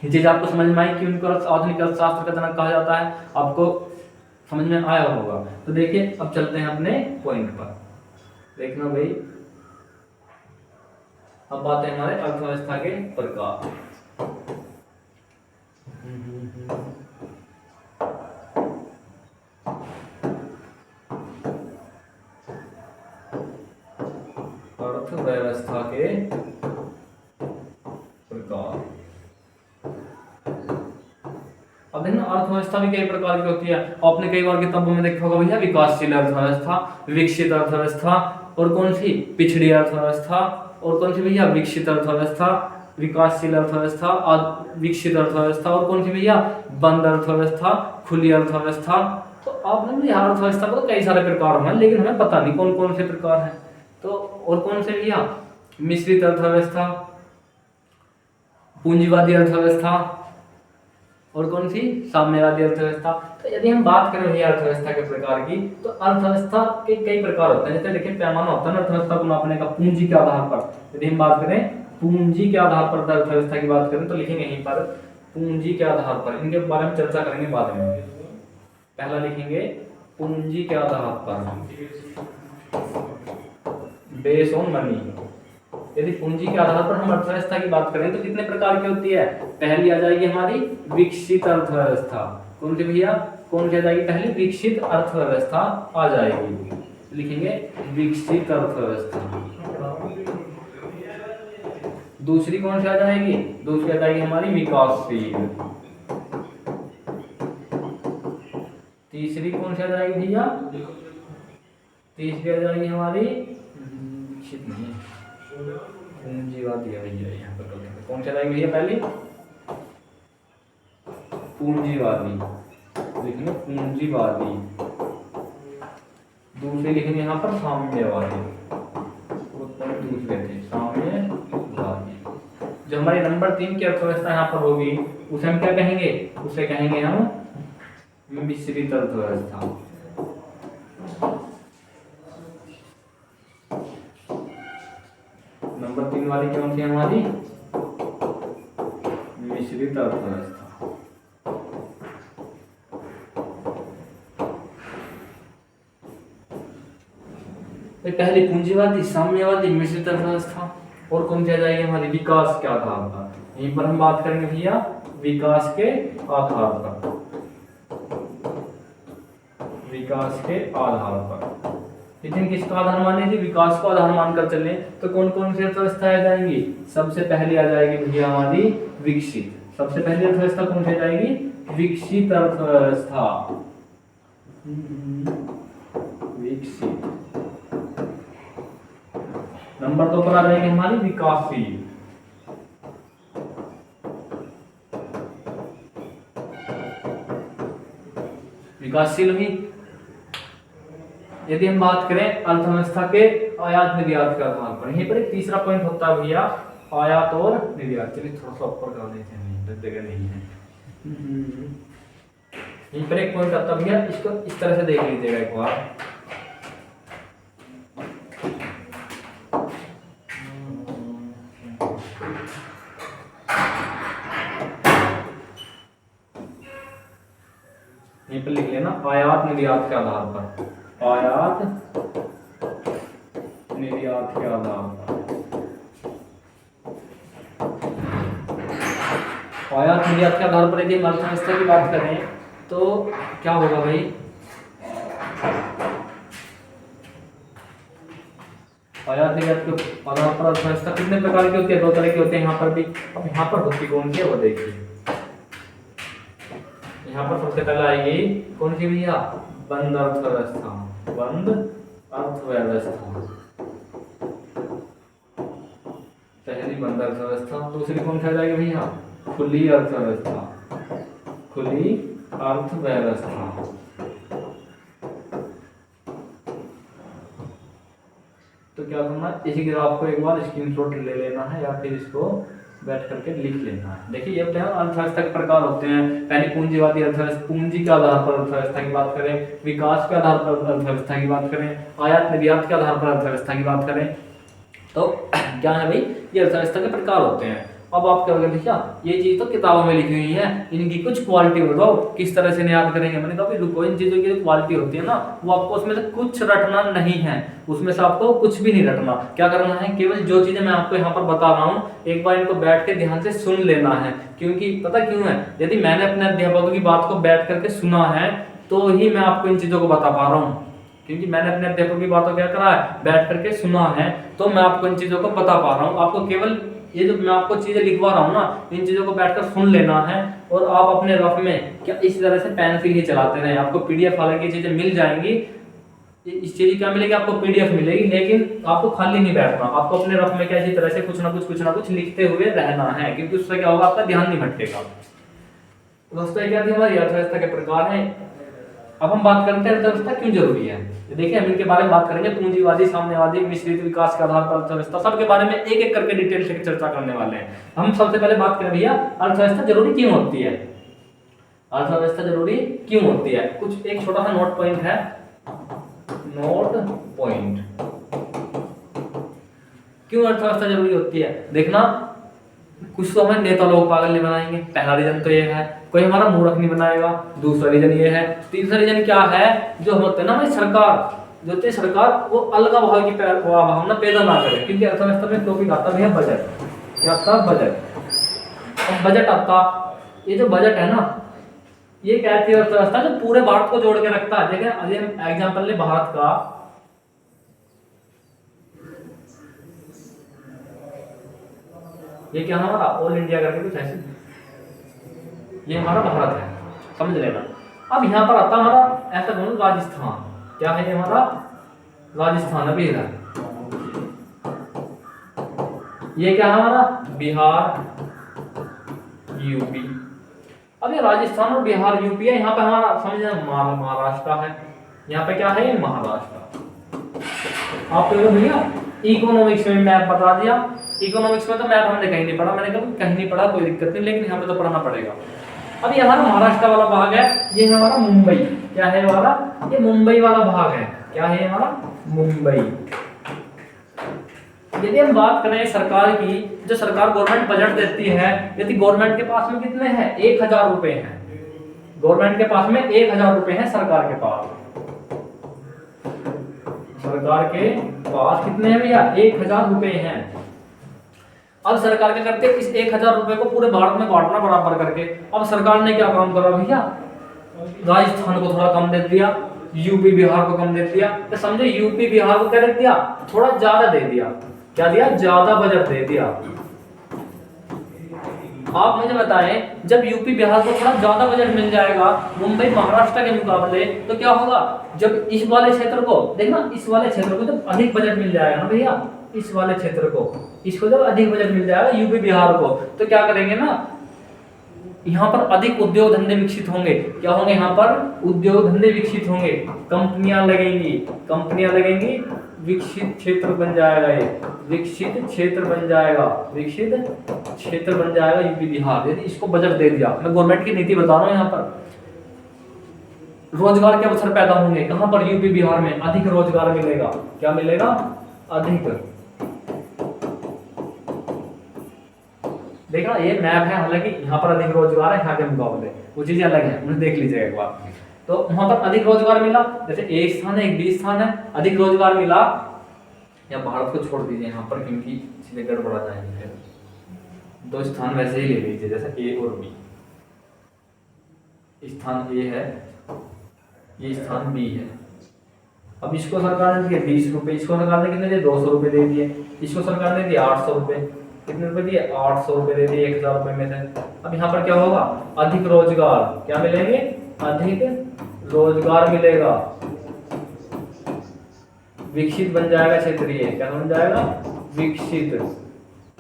ये चीज़ आपको समझ में आई कि उनको आधुनिक अर्थशास्त्र का जनक कहा जाता है, आपको समझ में आया होगा। तो देखिए अब चलते हैं अपने पॉइंट पर, देखना भाई। अब बात है हमारे अर्थव्यवस्था के प्रकार। अर्थव्यवस्था के प्रकार। अब देखना अर्थव्यवस्था भी कई प्रकार की होती है। आपने कई बार किताबों में देखा होगा भैया, विकासशील अर्थव्यवस्था, विकसित अर्थव्यवस्था, और कौन सी पिछड़ी अर्थव्यवस्था, और कौन सी भैया विकसित अर्थव्यवस्था, विकासशील अर्थव्यवस्था, विकसित अर्थव्यवस्था, और कौन सी भैया बंद अर्थव्यवस्था, खुली अर्थव्यवस्था। तो आपने भैया अर्थव्यवस्था को तो कई सारे प्रकार हैं, लेकिन हमें पता नहीं कौन कौन से प्रकार हैं। तो और कौन से भैया मिश्रित अर्थव्यवस्था, पूंजीवादी अर्थव्यवस्था, और कौन सी साम्यवादी अर्थव्यवस्था। तो यदि हम बात करें भैया अर्थव्यवस्था के प्रकार की, तो अर्थव्यवस्था के कई प्रकार होते हैं। जैसे देखिए पैमाना होता है ना अर्थव्यवस्था को नापने का, पूंजी के आधार पर। यदि हम बात करें पूंजी के आधार पर अर्थव्यवस्था की बात करें तो लिखेंगे यहीं पर पूंजी के आधार पर। इनके बारे में चर्चा करेंगे बाद में। पहला लिखेंगे पूंजी के आधार पर, बेस ऑन मनी। यदि पूंजी के आधार पर हम अर्थव्यवस्था की बात करें तो कितने प्रकार की होती है। पहली आ जाएगी हमारी विकसित अर्थव्यवस्था। कौन सी भैया, कौन सी आ जाएगी पहली, विकसित अर्थव्यवस्था आ जाएगी। लिखेंगे विकसित अर्थव्यवस्था। दूसरी कौन सी आ जाएगी, दूसरी आ जाएगी हमारी विकासशील। तीसरी कौन सी आ जाएगी भैया, तीसरी आ जाएगी हमारी विकसित नहीं, पूंजीवादी है भैया। यहाँ पर कौन सी आ जाएगी भैया, पहली पूंजीवादी, लिखेंगे पूंजीवादी। दूसरे लिखेंगे यहाँ पर साम्यवादी, दूसरे थे साम्यवादी। जो हमारी नंबर 3 की अर्थव्यवस्था यहाँ पर होगी उसे हम क्या कहेंगे, उसे कहेंगे हम मिश्रित अर्थव्यवस्था। नंबर 3 वाली कौन सी हमारी, मिश्रित अर्थव्यवस्था। पहले पूंजीवादी, साम्यवादी, मिश्रित अर्थव्यवस्था, और कौन सी आ जाएगी हमारी विकास के आधार पर। यहीं पर हम बात करेंगे भैया विकास के आधार पर, विकास के आधार पर। लेकिन किसका आधार माने थी, विकास को आधार मानकर चले तो कौन कौन सी अर्थव्यवस्था आ जाएंगी। सबसे पहले आ जाएगी भैया हमारी विकसित। सबसे पहली अर्थव्यवस्था कौन सी आ जाएगी, विकसित अर्थव्यवस्था। विकसित। नंबर 2 पर आ जाएगी हमारी विकासशील। विकासशील भी यदि हम बात करें अर्थव्यवस्था के आयात निर्यात के आधार पर। यहीं पर एक तीसरा पॉइंट होता है भैया आयात और निर्यात। चलिए थोड़ा सा ऊपर कर देते हैं, जगह नहीं है। यहीं पर एक पॉइंट आता है भैया, इसको इस तरह से देख लीजिएगा एक बार। यहीं पर लिख लेना आयात निर्यात के आधार पर, आयात निर्यात के आधार पर। आयात निर्यात के आधार पर यदि हम अर्थव्यवस्था की बात करें तो क्या होगा भाई, आयात निर्यात के आधार पर अर्थव्यवस्था कितने प्रकार की होती है, 2 तरह की होती है यहाँ पर भी। अब यहाँ पर होती कौन सी है वो देखिए। यहाँ पर सबसे पहले आएगी कौन सी भैया, बंद अर्थव्यवस्था। बंद अर्थव्यवस्था, पहली बंद अर्थव्यवस्था। दूसरी कौन सी आ जाएगी भैया, खुली अर्थव्यवस्था। खुली अर्थव्यवस्था। तो क्या करना, इसी ग्राफ को एक बार स्क्रीनशॉट ले लेना है या फिर इसको बैठ करके लिख लेना है। देखिए ये होते हैं अर्थव्यवस्था के प्रकार होते हैं। पहले पूंजीवादी अर्थव्यवस्था, पूंजी के आधार पर अर्थव्यवस्था की बात करें, विकास के आधार पर अर्थव्यवस्था की बात करें, आयात निर्यात के आधार पर अर्थव्यवस्था की बात करें, तो क्या है भाई, ये अर्थव्यवस्था के प्रकार होते हैं। अब आप क्या करोगे, भैया ये चीज तो किताबों में लिखी हुई है, इनकी कुछ क्वालिटी बताओ, किस तरह से याद करेंगे। मैंने कहा रुको, इन चीजों की जो क्वालिटी होती है ना, वो आपको उसमें से कुछ रटना नहीं है, उसमें से आपको कुछ भी नहीं रटना। क्या करना है, केवल जो चीजें मैं आपको यहाँ पर बता रहा हूँ, एक बार इनको बैठ के ध्यान से सुन लेना है। क्योंकि पता क्यों है, यदि मैंने अपने अध्यापकों की बात को बैठ करके सुना है तो ही मैं आपको इन चीजों को बता पा रहा हूँ। क्योंकि मैंने अपने अध्यापकों की बातों क्या करा है, बैठ करके सुना है, तो मैं आपको इन चीजों को बता पा रहा हूँ। आपको केवल ये जो मैं आपको चीजें लिखवा रहा हूँ ना, इन चीजों को बैठकर सुन लेना है, और आप अपने रफ में क्या इस तरह से पेंसिल ही चलाते रहें। आपको पीडीएफ हालांकि चीजें मिल जाएंगी, इस चीज क्या मिलेगी, आपको पीडीएफ मिलेगी, लेकिन आपको खाली नहीं बैठना, आपको अपने रफ में क्या इसी तरह से कुछ ना कुछ लिखते हुए रहना है, क्योंकि उससे क्या होगा, आपका ध्यान नहीं भटकेगा। दोस्तों क्या थी हमारी अर्थव्यवस्था के प्रकार है। अब हम बात करते हैं अर्थव्यवस्था क्यों जरूरी है। देखिए हम इनके बारे में बात करेंगे, पूंजीवादी, साम्यवादी, मिश्रित विकास के आधार पर अर्थव्यवस्था, सबके बारे में एक एक करके डिटेल से चर्चा करने वाले हैं। हम सबसे पहले बात करें भैया, अर्थव्यवस्था जरूरी क्यों होती है। अर्थव्यवस्था जरूरी क्यों होती है, कुछ एक छोटा सा नोट पॉइंट है, नोट पॉइंट। क्यों अर्थव्यवस्था जरूरी होती है, देखना कुछ तो हमें नेता लोग पागल नहीं बनाएंगे, पहला रीजन तो ये है। कोई हमारा मूर्ख नहीं बनाएगा, दूसरा रीजन ये है। तीसरा रीजन क्या है, जो होते हैं ना हमारी सरकार, जो होती है सरकार, वो अलगावभाव की भावना पैदा ना करे। क्योंकि अर्थव्यवस्था में टॉपिक आता है बजट, क्या आता है, बजट। अब बजट आता, ये जो बजट है ना, ये क्या है, अर्थव्यवस्था जो पूरे भारत को जोड़ के रखता है। देखिए अभी हम एग्जाम्पल ले भारत का, ये क्या हमारा ऑल इंडिया करके कुछ ऐसे, ये हमारा भारत है, समझ लेना। अब यहाँ पर आता हमारा ऐसा बोलो राजस्थान, क्या है ये हमारा राजस्थान, अभी है ये क्या है हमारा बिहार, यूपी। अब ये राजस्थान और बिहार यूपी है, यहाँ पे हमारा समझ महाराष्ट्र है, यहाँ पे क्या है, ये महाराष्ट्र। आपको भैया इकोनॉमिक्स में मैप बता दिया, इकोनॉमिक्स में तो मैप हमने कहीं नहीं पढ़ा, मैंने कहा कहीं नहीं पढ़ा कोई दिक्कत नहीं, लेकिन यहाँ पे तो पढ़ना पड़ेगा। अब ये हमारा महाराष्ट्र वाला भाग है, ये हमारा मुंबई, क्या है हमारा, ये मुंबई वाला भाग है, क्या है हमारा मुंबई। यदि हम बात करें सरकार की, जो सरकार गवर्नमेंट बजट देती है, यदि गवर्नमेंट के पास में कितने हैं, 1000 रुपए हैं, गवर्नमेंट के पास में 1000 रुपए हैं, सरकार के पास, सरकार के पास कितने हैं भैया, 1000 रुपए हैं। अब सरकार क्या करते हैं, इस 1000 रुपए को पूरे भारत में बांटना बराबर करके। अब सरकार ने क्या काम करा भैया, राजस्थान को थोड़ा कम दे दिया, यूपी बिहार को कम दे दिया, तो समझो यूपी बिहार को क्या दे दिया, थोड़ा ज्यादा दे दिया, क्या दिया, ज्यादा बजट दे दिया। आप मुझे बताएं, जब यूपी बिहार को थोड़ा ज्यादा बजट मिल जाएगा मुंबई महाराष्ट्र के मुकाबले, तो क्या होगा, जब इस वाले क्षेत्र को देखना, इस वाले क्षेत्र को जब अधिक बजट मिल जाएगा ना भैया, इस वाले क्षेत्र को, इसको जब अधिक बजट मिल जाएगा यूपी बिहार को, तो क्या करेंगे ना, यहाँ पर अधिक उद्योग धंधे विकसित होंगे। क्या होंगे, यहाँ पर उद्योग धंधे विकसित होंगे, कंपनियां लगेंगी, कंपनियां लगेंगी, विकसित क्षेत्र बन जाएगा, ये विकसित क्षेत्र बन जाएगा, विकसित क्षेत्र बन जाएगा यूपी बिहार, यदि इसको बजट दे दिया। मैं गवर्नमेंट की नीति बता रहा हूँ। यहाँ पर रोजगार के अवसर पैदा होंगे, कहाँ पर, यूपी बिहार में अधिक रोजगार मिलेगा, क्या मिलेगा, अधिक। देखना ये मैप है, हालांकि यहाँ पर अधिक रोजगार है यहाँ के मुकाबले, वो चीजें अलग है, उन्हें देख लीजिएगा एक बार। तो वहां पर अधिक रोजगार मिला, जैसे एक स्थान है, एक बी स्थान है, अधिक रोजगार मिला। या भारत को छोड़ दीजिए यहाँ पर, क्योंकि चीजें गड़बड़ा जाएंगी, दो स्थान वैसे ही ले लीजिए, जैसे ए और बी। स्थान ए है, ये स्थान बी है। अब इसको सरकार ने दिए 20 रुपए, इसको सरकार ने कितने दिए, 200 रुपए दे दिए, इसको सरकार ने दिए 800 रुपए, कितने रुपए दिए, 800 रुपए दे दिए 1000 रुपए में से। अब यहाँ पर क्या होगा, अधिक रोजगार, क्या मिलेंगे, अधिक रोजगार मिलेगा, विकसित बन जाएगा क्षेत्रीय, क्या बन जाएगा, विकसित।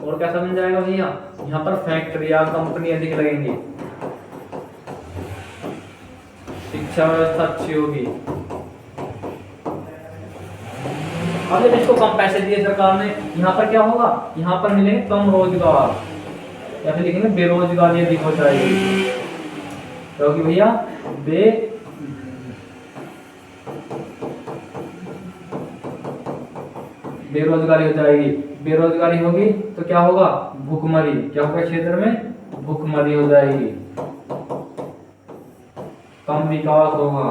और कैसा बन जाएगा भैया, यहाँ पर फैक्ट्री या कंपनी अधिक लगेंगी, शिक्षा व्यवस्था अच्छी होगी। अब जब इसको कम पैसे दिए सरकार ने, यहाँ पर क्या होगा, यहाँ पर मिलेंगे कम रोजगार, या फिर लिखेंगे बेरोजगारी अधिक हो जाएगी, क्योंकि भैया बेरोजगारी हो जाएगी। बेरोजगारी होगी तो क्या होगा, भूखमरी। क्या होगा, क्षेत्र में भूखमरी हो जाएगी, कम विकास होगा,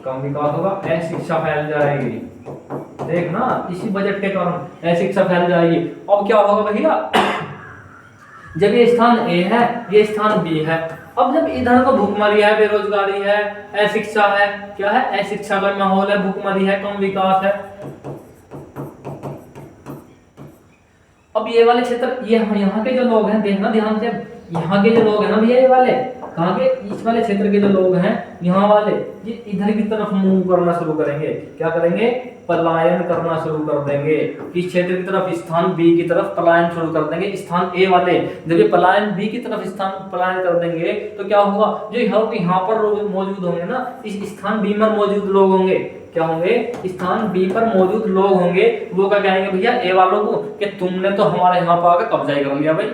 कम विकास होगा, अशिक्षा फैल जाएगी। देखना इसी बजट के कारण अशिक्षा फैल जाएगी। अब क्या होगा भैया, जब ये स्थान ए है, ये स्थान बी है, अब जब इधर तो भूखमरी है, बेरोजगारी है, अशिक्षा है, क्या है, अशिक्षा का माहौल है, भूखमरी है, कम विकास है। अब ये वाले क्षेत्र, ये यहाँ के जो लोग हैं, देखना ध्यान से, यहाँ के जो लोग हैं ना भैया, ये वाले कहाँ के, इस वाले क्षेत्र के जो लोग हैं, यहाँ वाले, ये इधर की तरफ मूव करना शुरू करेंगे। क्या करेंगे, पलायन करना शुरू कर देंगे। किस क्षेत्र की तरफ, स्थान बी की तरफ पलायन शुरू कर देंगे। स्थान ए वाले जब ये पलायन बी की तरफ स्थान पलायन कर देंगे तो क्या होगा, जो यहाँ पर मौजूद होंगे ना, इस स्थान बी पर मौजूद लोग होंगे, क्या होंगे, स्थान बी पर मौजूद लोग होंगे, वो क्या कहेंगे भैया ए वालों को कि तुमने तो हमारे यहाँ पर आकर कब्जा ही कर लिया भाई।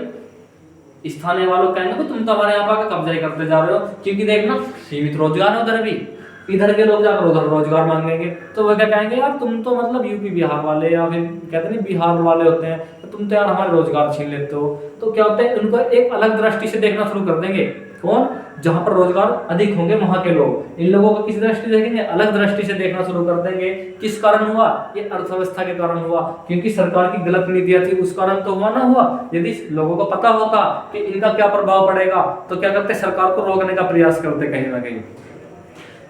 स्थानीय वालों कहेंगे कि तुम तो हमारे यहाँ पर कब्जा ही करते जा रहे हो, क्योंकि देखना सीमित रोजगार है उधर भी, इधर के लोग जाकर उधर रोजगार मांगेंगे, तो वो क्या कहेंगे, यार तुम तो मतलब यूपी बिहार वाले, या फिर कहते नहीं बिहार वाले होते हैं, तो तुम तो यार हमारे रोजगार छीन लेते हो। तो क्या होता है, उनको एक अलग दृष्टि से देखना शुरू कर देंगे। कौन, जहां पर रोजगार अधिक होंगे वहां के लोग, इन लोगों को किस दृष्टि से देखेंगे, अलग दृष्टि से देखना शुरू कर देंगे। किस कारण हुआ, ये अर्थव्यवस्था के कारण हुआ, क्योंकि सरकार की गलत नीतियां थी, उस कारण तो हुआ ना हुआ। यदि लोगों को पता होता कि इनका क्या प्रभाव पड़ेगा, तो क्या करते, सरकार को रोकने का प्रयास करते कहीं ना कहीं।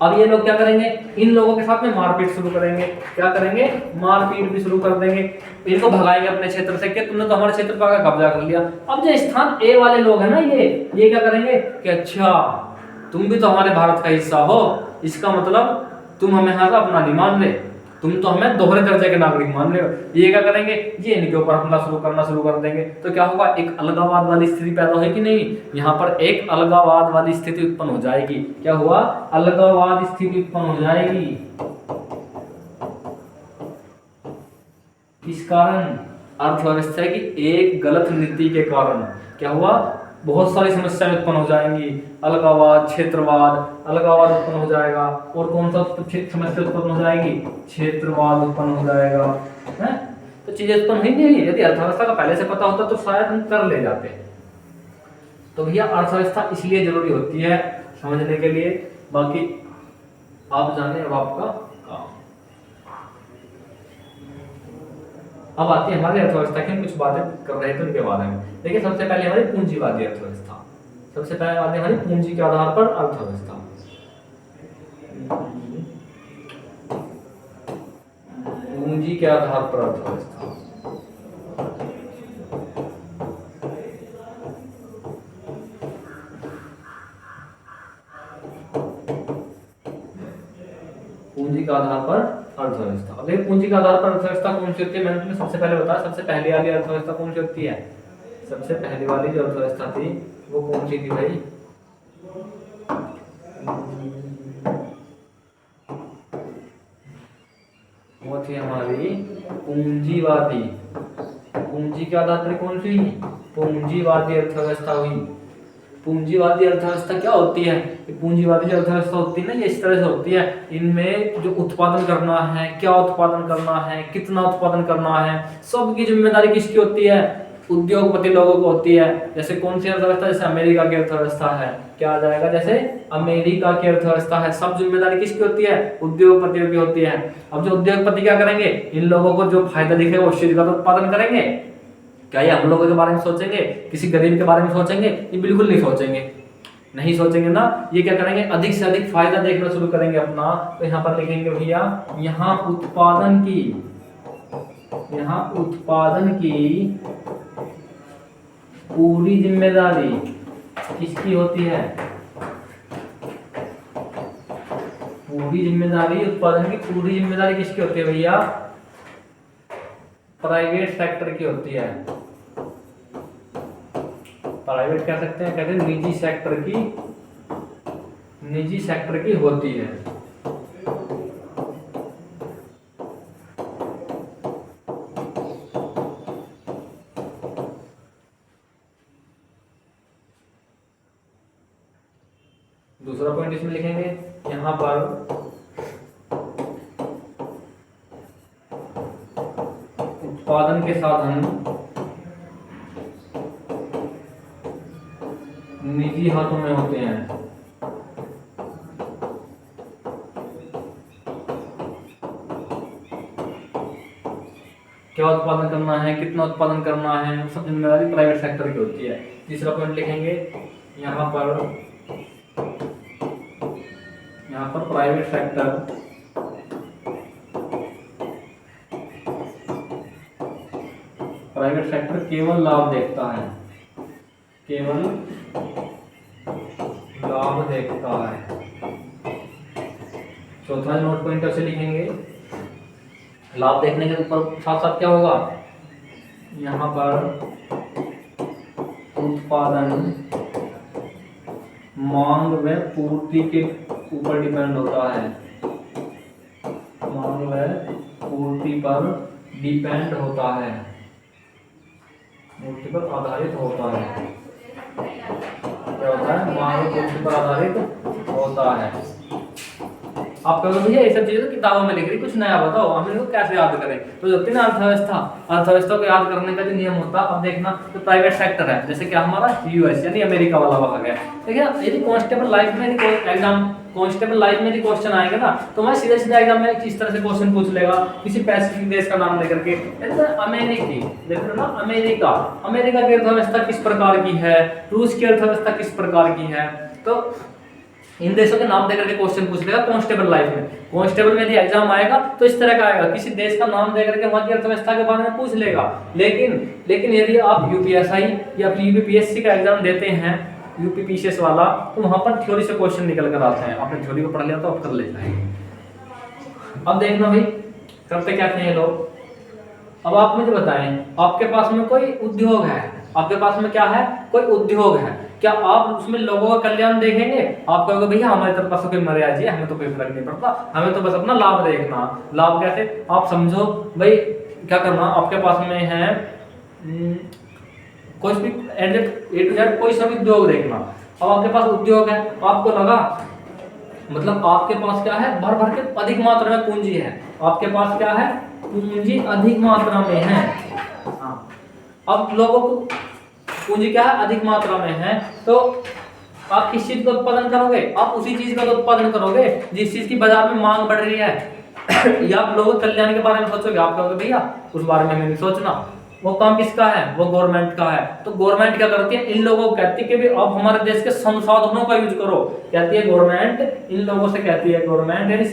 अब ये लोग क्या करेंगे, इन लोगों के साथ में मारपीट शुरू करेंगे। क्या करेंगे, मारपीट भी शुरू कर देंगे, इनको भगाएंगे अपने क्षेत्र से कि तुमने तो हमारे क्षेत्र पर आकर कब्जा कर लिया। अब जो स्थान ए वाले लोग हैं ना, ये क्या करेंगे कि अच्छा तुम भी तो हमारे भारत का हिस्सा हो, इसका मतलब तुम हमें यहाँ का अपना नहीं मान रहे, तुम तो हमें दोहरे दर्जे के नागरिक मान रहे हो। ये क्या करेंगे, ये इनके ऊपर हमला करना शुरू कर देंगे। तो क्या होगा, एक अलगाववाद वाली स्थिति पैदा है कि नहीं, यहाँ पर एक अलगाववाद वाली स्थिति उत्पन्न हो जाएगी। क्या हुआ, अलगाववाद स्थिति उत्पन्न हो जाएगी। किस कारण, अर्थव्यवस्था की एक गलत नीति के कारण क्या हुआ, बहुत सारी समस्याएं उत्पन्न हो जाएंगी। अलगाववाद, क्षेत्रवाद, अलगाववाद उत्पन्न हो जाएगा, और कौन सा समस्या उत्पन्न हो जाएगी, क्षेत्रवाद उत्पन्न हो जाएगा, है? तो चीजें उत्पन्न ही नहीं। यदि अर्थव्यवस्था का पहले से पता होता तो शायद हम कर ले जाते। तो भैया अर्थव्यवस्था इसलिए जरूरी होती है समझने के लिए, बाकी आप जाने अब आपका काम। अब आती है हमारी अर्थव्यवस्था की, कुछ बातें कर रहे थे उनके बारे में। देखिए सबसे पहले हमारी पूंजीवादी अर्थव्यवस्था, सबसे पहले आती है हमारी पूंजी के आधार पर अर्थव्यवस्था। पूंजी के आधार पर अर्थव्यवस्था, पूंजी के आधार पर अर्थव्यवस्था। अब देखिए पूंजी के आधार पर अर्थव्यवस्था कौन सी होती है, मैंने तुम्हें सबसे पहले बताया, सबसे पहली वाली अर्थव्यवस्था कौन सी होती है, सबसे पहली वाली जो अर्थव्यवस्था थी वो कौन सी थी भाई, वो थी हमारी पूंजीवादी। पूंजी के आधार पर कौन सी, पूंजीवादी अर्थव्यवस्था हुई। पूंजीवादी अर्थव्यवस्था क्या होती है, पूंजीवादी जो अर्थव्यवस्था होती है ना, ये इस तरह से होती है, इनमें जो उत्पादन करना है, क्या उत्पादन करना है, कितना उत्पादन करना है, सबकी जिम्मेदारी किसकी होती है, उद्योगपति लोगों को होती है। जैसे कौन सी अर्थव्यवस्था, जैसे अमेरिका की अर्थव्यवस्था है, क्या आ जाएगा, जैसे अमेरिका की अर्थव्यवस्था है, सब जिम्मेदारी किसकी होती है, उद्योगपतियों की होती है। अब जो उद्योगपति क्या करेंगे, इन लोगों को जो फायदा दिखेगा उस चीज का तो उत्पादन करेंगे। क्या ये हम लोगों के बारे में सोचेंगे, किसी गरीब के बारे में सोचेंगे, ये बिल्कुल नहीं सोचेंगे, नहीं सोचेंगे ना। ये क्या करेंगे, अधिक से अधिक फायदा देखना शुरू करेंगे अपना। तो यहाँ पर लिखेंगे भैया, यहाँ उत्पादन की, यहाँ उत्पादन की पूरी जिम्मेदारी किसकी होती है, पूरी जिम्मेदारी, उत्पादन की पूरी जिम्मेदारी किसकी होती है भैया, प्राइवेट सेक्टर की होती है। प्राइवेट कह सकते हैं, कहते हैं निजी सेक्टर की, निजी सेक्टर की होती है। दूसरा पॉइंट इसमें लिखेंगे, यहाँ पर उत्पादन के साधन निजी हाथों में होते हैं। क्या उत्पादन करना है, कितना उत्पादन करना है, सब जिम्मेदारी प्राइवेट सेक्टर की होती है। तीसरा पॉइंट लिखेंगे, यहाँ पर प्राइवेट सेक्टर केवल लाभ देखता है, केवल लाभ देखता है। चौथा नोट पॉइंट ऐसे लिखेंगे, लाभ देखने के ऊपर साथ साथ क्या होगा, यहाँ पर उत्पादन मांग व पूर्ति के ऊपर डिपेंड होता है, मांग व पूर्ति पर डिपेंड होता है, पूर्ति पर आधारित होता है। क्या होता है, मांग व पूर्ति पर आधारित होता है। आप कहोगे भैया ये सब चीजें तो किताबों में लिख रही, कुछ नया बताओ, हम इनको कैसे याद करें। तो जो ना अर्थव्यवस्था को याद करने का जो नियम होता है, अब देखना तो प्राइवेट सेक्टर है, जैसे क्या हमारा यूएस यानी अमेरिका वाला भाग है, ठीक है। यदि कांस्टेबल लाइफ में यदि क्वेश्चन आएगा ना, तो मैं सीधे सीधे एग्जाम में इस तरह से क्वेश्चन पूछ लेगा, किसी पैसिफिक देश का नाम लेकर के, अमेरिकी देखो ना, अमेरिका की अर्थव्यवस्था किस प्रकार की है, रूस की अर्थव्यवस्था किस प्रकार की है, तो इन देशों के नाम देकर के क्वेश्चन पूछ लेगा कांस्टेबल लाइफ में। कांस्टेबल में यदि एग्जाम आएगा तो इस तरह का आएगा, किसी देश का नाम देकर के वहां की अर्थव्यवस्था के बारे में पूछ लेगा। लेकिन यदि आप यूपीएसआई या फिर यूपीपीएससी का एग्जाम देते हैं, यूपीपीसीएस वाला, तो वहां पर थ्योरी से क्वेश्चन निकल कर आते हैं। आपने थ्योरी को पढ़ लिया तो आप कर ले जाएंगे। अब देखना भाई करते क्या थे ये लोग। अब आप मुझे बताएं, आपके पास में कोई उद्योग है, आपके पास में क्या है, कोई उद्योग है, क्या आप उसमें लोगों का कल्याण देखेंगे? आप कहोगे भैया हमारे तरफ से कोई मरे आ जाए, हमें तो कोई फर्क नहीं पड़ता, हमें तो बस अपना लाभ देखना। लाभ कैसे, आप समझो भाई क्या करना, आपके पास में है कोई भी एडजस्ट कोई सा भी उद्योग देखना। अब आपके पास उद्योग है, आपको लगा मतलब आपके पास क्या है, भर भर के अधिक मात्रा में पूंजी है, आपके पास क्या है, पूंजी अधिक मात्रा में है। हाँ, अब लोगों को पूंजी क्या है, अधिक मात्रा में है, तो आप किस चीज का उत्पादन करोगे, आप उसी चीज का उत्पादन करोगे जिस चीज की बाजार में मांग बढ़ रही है। या आप लोगों के कल्याण के बारे में सोचोगे, आप कहोगे भैया उस बारे में हमें नहीं सोचना, वो काम किसका है, वो गवर्नमेंट का है। तो गवर्नमेंट क्या करती है, इन लोगों को कहती है कि भी आप हमारे देश के संसाधनों का यूज करो, कहती है गवर्नमेंट, इन लोगों से कहती है गवर्नमेंट यानी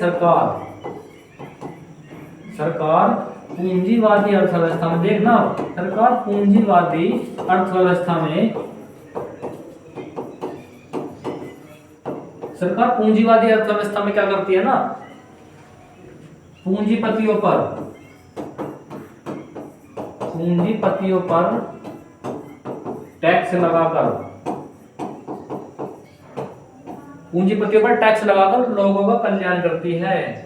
सरकार पूंजीवादी अर्थव्यवस्था में, देखना सरकार पूंजीवादी अर्थव्यवस्था में, सरकार पूंजीवादी अर्थव्यवस्था में क्या करती है ना, पूंजीपतियों पर टैक्स लगाकर, पूंजीपतियों पर टैक्स लगाकर लोगों का कल्याण करती है,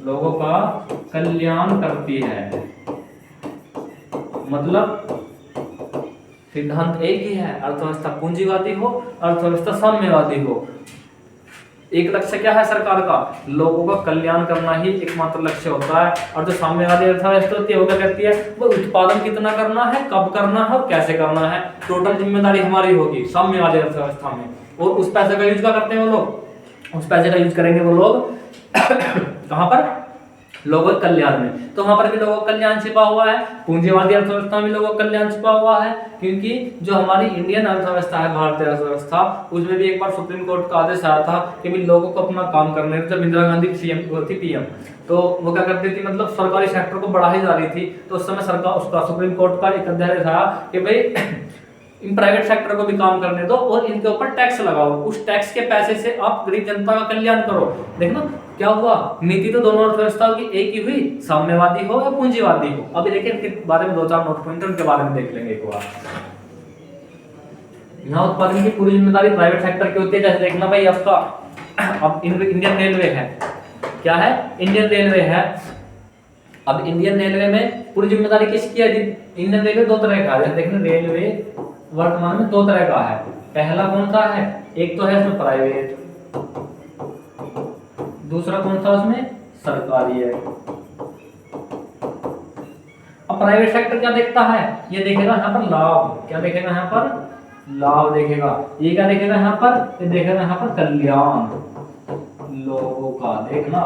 लोगों का कल्याण करती है। मतलब सिद्धांत एक ही है, अर्थव्यवस्था पूंजीवादी हो, अर्थव्यवस्था साम्यवादी हो। एक लक्ष्य क्या है सरकार का, लोगों का कल्याण करना ही एकमात्र लक्ष्य होता है। और जो साम्यवादी अर्थव्यवस्था होती है वो क्या करती है, वो उत्पादन कितना करना है, कब करना है और कैसे करना है, टोटल जिम्मेदारी हमारी होगी साम्यवादी अर्थव्यवस्था में। और उस पैसे का यूज क्या करते हैं वो लोग, उस पैसे का यूज करेंगे वो लोग कहां पर, लोगों के कल्याण में। तो वहां पर भी लोगों का कल्याण छिपा हुआ है, पूंजीवादी अर्थव्यवस्था में लोगों का कल्याण छिपा हुआ है। क्योंकि जो हमारी इंडियन अर्थव्यवस्था है, भारतीय अर्थव्यवस्था, उसमें भी एक बार सुप्रीम कोर्ट का आदेश आया था कि भी लोगों को अपना काम करने, जब इंदिरा गांधी सीएम थी, पीएम, तो वो क्या करती थी, मतलब सरकारी सेक्टर को बढ़ाई जा रही थी। तो उस समय सरकार, उसका सुप्रीम कोर्ट का एक अध्यादेश आया कि भाई इन प्राइवेट सेक्टर को भी काम करने दो और इनके ऊपर टैक्स लगाओ, उस टैक्स के पैसे से आप गरीब जनता का कल्याण करो। देखना क्या हुआ, नीति तो दोनों अर्थव्यवस्थाओं की एक ही हुई, साम्यवादी हो या पूंजीवादी हो। अभी देखिए इनके बारे में दो चार नोट पॉइंट उनके बारे में देख लेंगे एक बार। यहाँ उत्पादन की पूरी जिम्मेदारी प्राइवेट सेक्टर की होती है। जैसे देखना भाई आपका अब इंडियन रेलवे है, क्या है, इंडियन रेलवे है। अब इंडियन रेलवे में पूरी जिम्मेदारी किसकी है, इंडियन रेलवे दो तरह का है, देखना रेलवे वर्तमान में दो तरह का है। पहला कौन सा है, एक तो है इसमें प्राइवेट, दूसरा कौन सा उसमें सरकारी है। अब प्राइवेट सेक्टर क्या देखता है, ये देखेगा यहाँ पर लाभ, क्या देखेगा यहाँ पर लाभ देखेगा। ये क्या देखेगा यहाँ पर, ये देखेगा यहाँ पर कल्याण लोगों का, देखना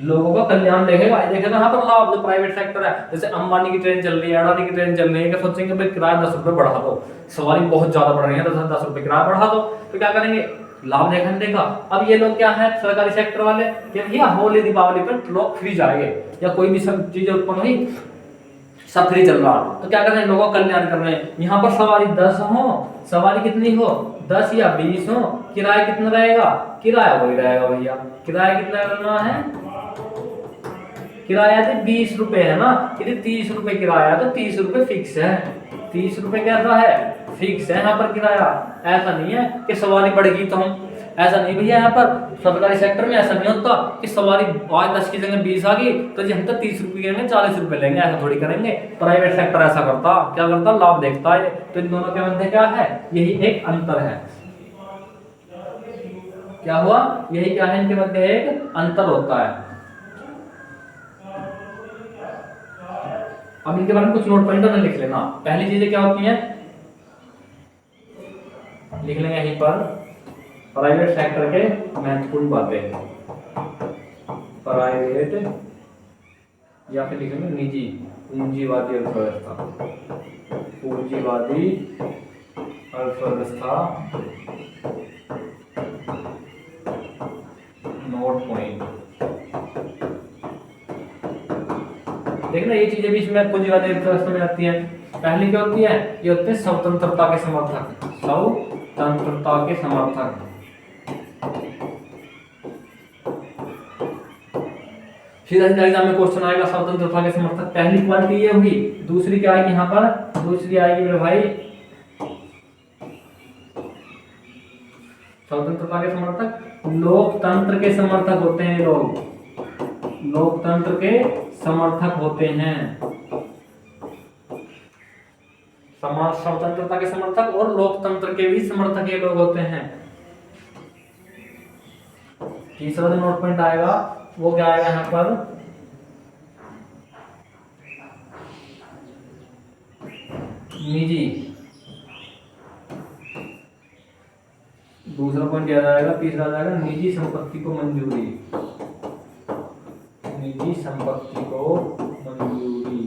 लोगों का कल्याण देखेगा। ये देखेगा यहाँ पर लाभ, जो प्राइवेट सेक्टर है, जैसे अंबानी की ट्रेन चल रही है, अडानी की ट्रेन चल रही है, क्या सोचेंगे भाई किराया 10 रुपए बढ़ा दो, सवारी बहुत ज्यादा बढ़ रही है, 10 रुपए किराया बढ़ा दो, तो क्या करेंगे, लाभ देखने देगा। अब ये लोग क्या है, सरकारी सेक्टर वाले, कि भैया होली दीपावली पर लोग फ्री जाएंगे या कोई भी सब चीजें उत्पन्न हुई सब फ्री चल रहा, तो क्या कर रहे हैं, लोगों का कल्याण कर रहे हैं। यहाँ पर सवारी 10 हो, सवारी कितनी हो 10 या 20 हो, किराया कितना रहेगा, किराया वही रहेगा भैया। किराया कितना करना है, किराया तो 20 रुपए है ना, यदि 30 रुपए किराया तो 30 रुपए फिक्स है, 30 रुपए कैसा है, फिक्स है यहाँ पर किराया। ऐसा नहीं है कि सवारी बढ़ेगी तो हम, ऐसा नहीं भैया, यहाँ पर सरकारी सेक्टर में ऐसा नहीं होता कि सवारी आज 10 की जगह 20 आ गई तो जी हम तो 30 रुपए लेंगे 40 रुपए लेंगे, ऐसा थोड़ी करेंगे। प्राइवेट सेक्टर ऐसा करता, क्या करता, लाभ देखता है। तो इन दोनों के मध्य क्या है, यही एक अंतर है। क्या हुआ, यही क्या है, इनके मध्य एक अंतर होता है। अब इनके बारे में कुछ नोट पॉइंट में लिख लेना। पहली चीजें क्या होती हैं, लिख लेंगे यहीं पर, प्राइवेट सेक्टर के महत्वपूर्ण बातें, प्राइवेट या फिर लिखेंगे निजी, पूंजीवादी अर्थव्यवस्था, पूंजीवादी अर्थव्यवस्था, नोट पॉइंट। देखना ये चीजें भी इसमें पूंजीवादी अर्थव्यवस्था में आती हैं। पहली क्या होती है, ये होते हैं स्वतंत्रता के समर्थक, स्वतंत्रता के समर्थक। सीधा सीधा एग्जाम में क्वेश्चन आएगा स्वतंत्रता के समर्थक। पहली क्वालिटी ये होगी, दूसरी क्या आएगी यहाँ पर, दूसरी आएगी मेरे भाई स्वतंत्रता के समर्थक, लोकतंत्र के समर्थक होते हैं लोग, लोकतंत्र के समर्थक होते हैं। समाज स्वतंत्रता के समर्थक और लोकतंत्र के भी समर्थक ये लोग होते हैं। तीसरा जो नोट पॉइंट आएगा वो क्या आएगा यहाँ पर, निजी। दूसरा पॉइंट याद आएगा, तीसरा जाएगा निजी संपत्ति को मंजूरी, निजी संपत्ति को मंजूरी,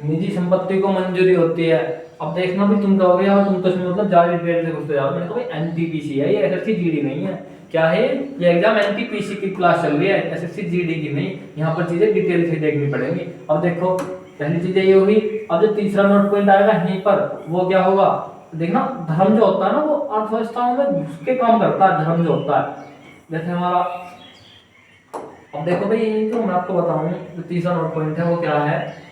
निजी संपत्ति को मंजूरी होती है। अब देखना भी तुम कहोगे यार तुम तो इसमें मतलब ज्यादा डिटेल से घुसते जाओ, मैंने कहा भाई एनटीपीसी है ये, एसएससी जीडी नहीं है। क्या है ये एग्जाम एनटीपीसी की क्लास चल रही है, एसएससी जीडी की नहीं। यहाँ पर चीजें डिटेल से देखनी पड़ेंगी। अब देखो पहली चीज ये होगी। अब जो तीसरा नोट पॉइंट आएगा यहीं पर वो क्या होगा, देखना धर्म जो होता है ना वो अर्थव्यवस्थाओं में उसके काम करता है, धर्म जो होता है जैसे हमारा। अब देखो भाई ये तो मैं आपको बताऊं जो तीसरा नोट पॉइंट है वो क्या है,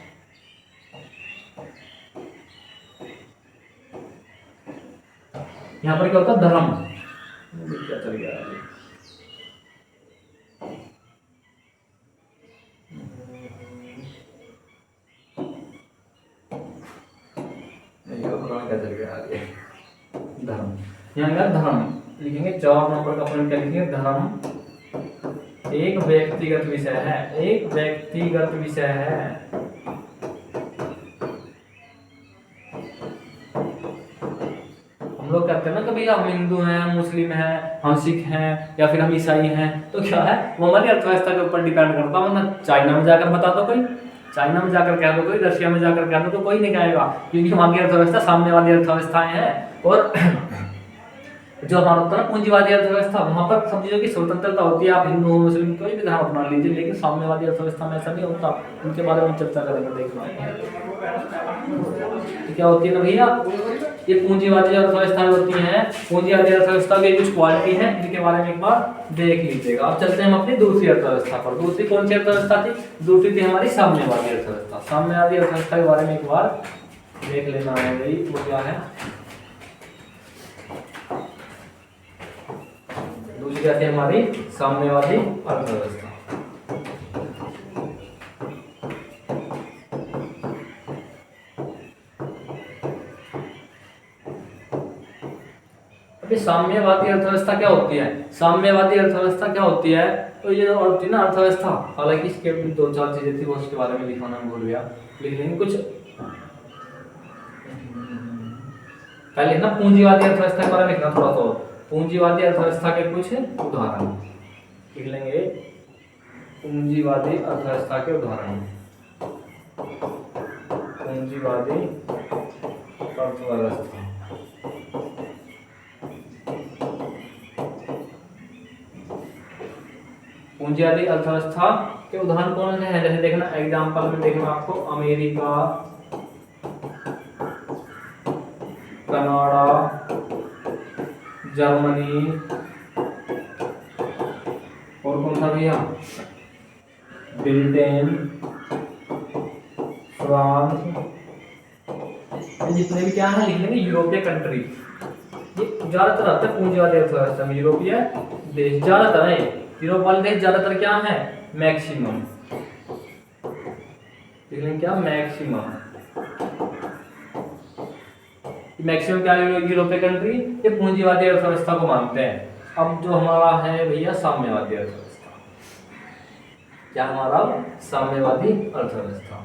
यहाँ पर क्या होता है धर्म, क्या चल गया है क्या चल गया आगे, धर्म। यहाँ धर्म लिखेंगे, 4 नंबर का पॉइंट क्या लिखेंगे, धर्म एक व्यक्तिगत विषय है, एक व्यक्तिगत विषय है। हम लोग कहते हैं ना कभी हम हिंदू हैं, मुस्लिम हैं, हम सिख हैं या फिर हम ईसाई हैं, तो क्या है वो हमारी अर्थव्यवस्था के ऊपर डिपेंड करता है। वरना चाइना में जाकर बता दो कोई, चाइना में जाकर कह दो कोई, रशिया में जाकर कह दो तो कोई नहीं कहेगा, क्योंकि वहाँ की अर्थव्यवस्था सामने वाली अर्थव्यवस्थाएं हैं। और जो हमारा होता है ना पूंजीवादी अर्थव्यवस्था, वहाँ पर सब चीज़ों की स्वतंत्रता होती है। आप हिंदू हो मुस्लिम कोई भी धर्म अपना लीजिए, लेकिन सामने वाली अर्थव्यवस्था में ऐसा नहीं होता। उनके बारे में चर्चा करेंगे, देखना क्या होती है ना भैया, ये पूंजीवादी अर्थव्यवस्था होती है। पूंजीवादी अर्थव्यवस्था की कुछ क्वालिटी है जिनके बारे में एक बार देख लीजिएगा। अब चलते हैं हम अपनी दूसरी अर्थव्यवस्था पर। दूसरी कौन सी अर्थव्यवस्था थी, दूसरी थी हमारी साम्यवादी अर्थव्यवस्था। साम्यवादी अर्थव्यवस्था के बारे में एक बार देख लेना है भाई, वो क्या है। दूसरी क्या थी हमारी साम्यवादी अर्थव्यवस्था। कि साम्यवादी अर्थव्यवस्था क्या होती है। साम्यवादी अर्थव्यवस्था क्या होती है, तो ये जो होती है ना अर्थव्यवस्था, हालांकि इसके दो चार चीजें थी वो उसके बारे में लिखवाना भूल गया, लिख लेंगे कुछ पहले ना। पूंजीवादी अर्थव्यवस्था के बारे में लिखना थोड़ा सा, पूंजीवादी अर्थव्यवस्था के कुछ उदाहरण लिख लेंगे। पूंजीवादी अर्थव्यवस्था के उदाहरण, पूंजीवादी अर्थव्यवस्था। पूंजीवादी अर्थव्यवस्था के उदाहरण कौन से हैं, जैसे देखना एग्जांपल में देखना आपको अमेरिका, कनाडा, जर्मनी, और कौन सा भैया, ब्रिटेन, फ्रांस, जितने भी क्या है लिख लेंगे यूरोपीय कंट्री। ये ज्यादातर आता है पूंजीवादी अर्थव्यवस्था में, यूरोपीय देश ज्यादातर है। यूरोप वाले देश ज्यादातर क्या है, मैक्सिमम लिख लेंगे क्या, मैक्सिमम। मैक्सिमम क्या है यूरोपीय कंट्री, ये पूंजीवादी अर्थव्यवस्था को मानते हैं। अब जो हमारा है भैया साम्यवादी अर्थव्यवस्था, क्या हमारा साम्यवादी अर्थव्यवस्था।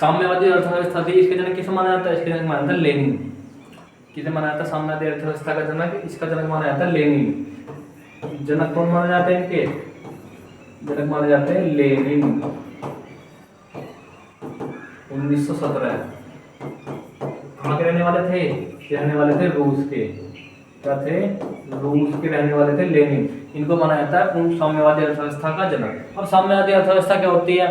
साम्यवादी अर्थव्यवस्था थी, इसके जनक किसे माना जाता है, इसके जनक माना जाता है लेनिन। किसे माना जाता है साम्यवादी अर्थव्यवस्था का जनक, इसका जनक माना जाता है लेनिन। जनक कौन माने जाते हैं इनके, जनक माने जाते हैं लेनिन। 1917 कहाँ के रहने वाले थे, रहने वाले थे रूस के, क्या थे, रूस के रहने वाले थे लेनिन। इनको माना जाता है साम्यवादी अर्थव्यवस्था का जनक। अब साम्यवादी अर्थव्यवस्था क्या होती है,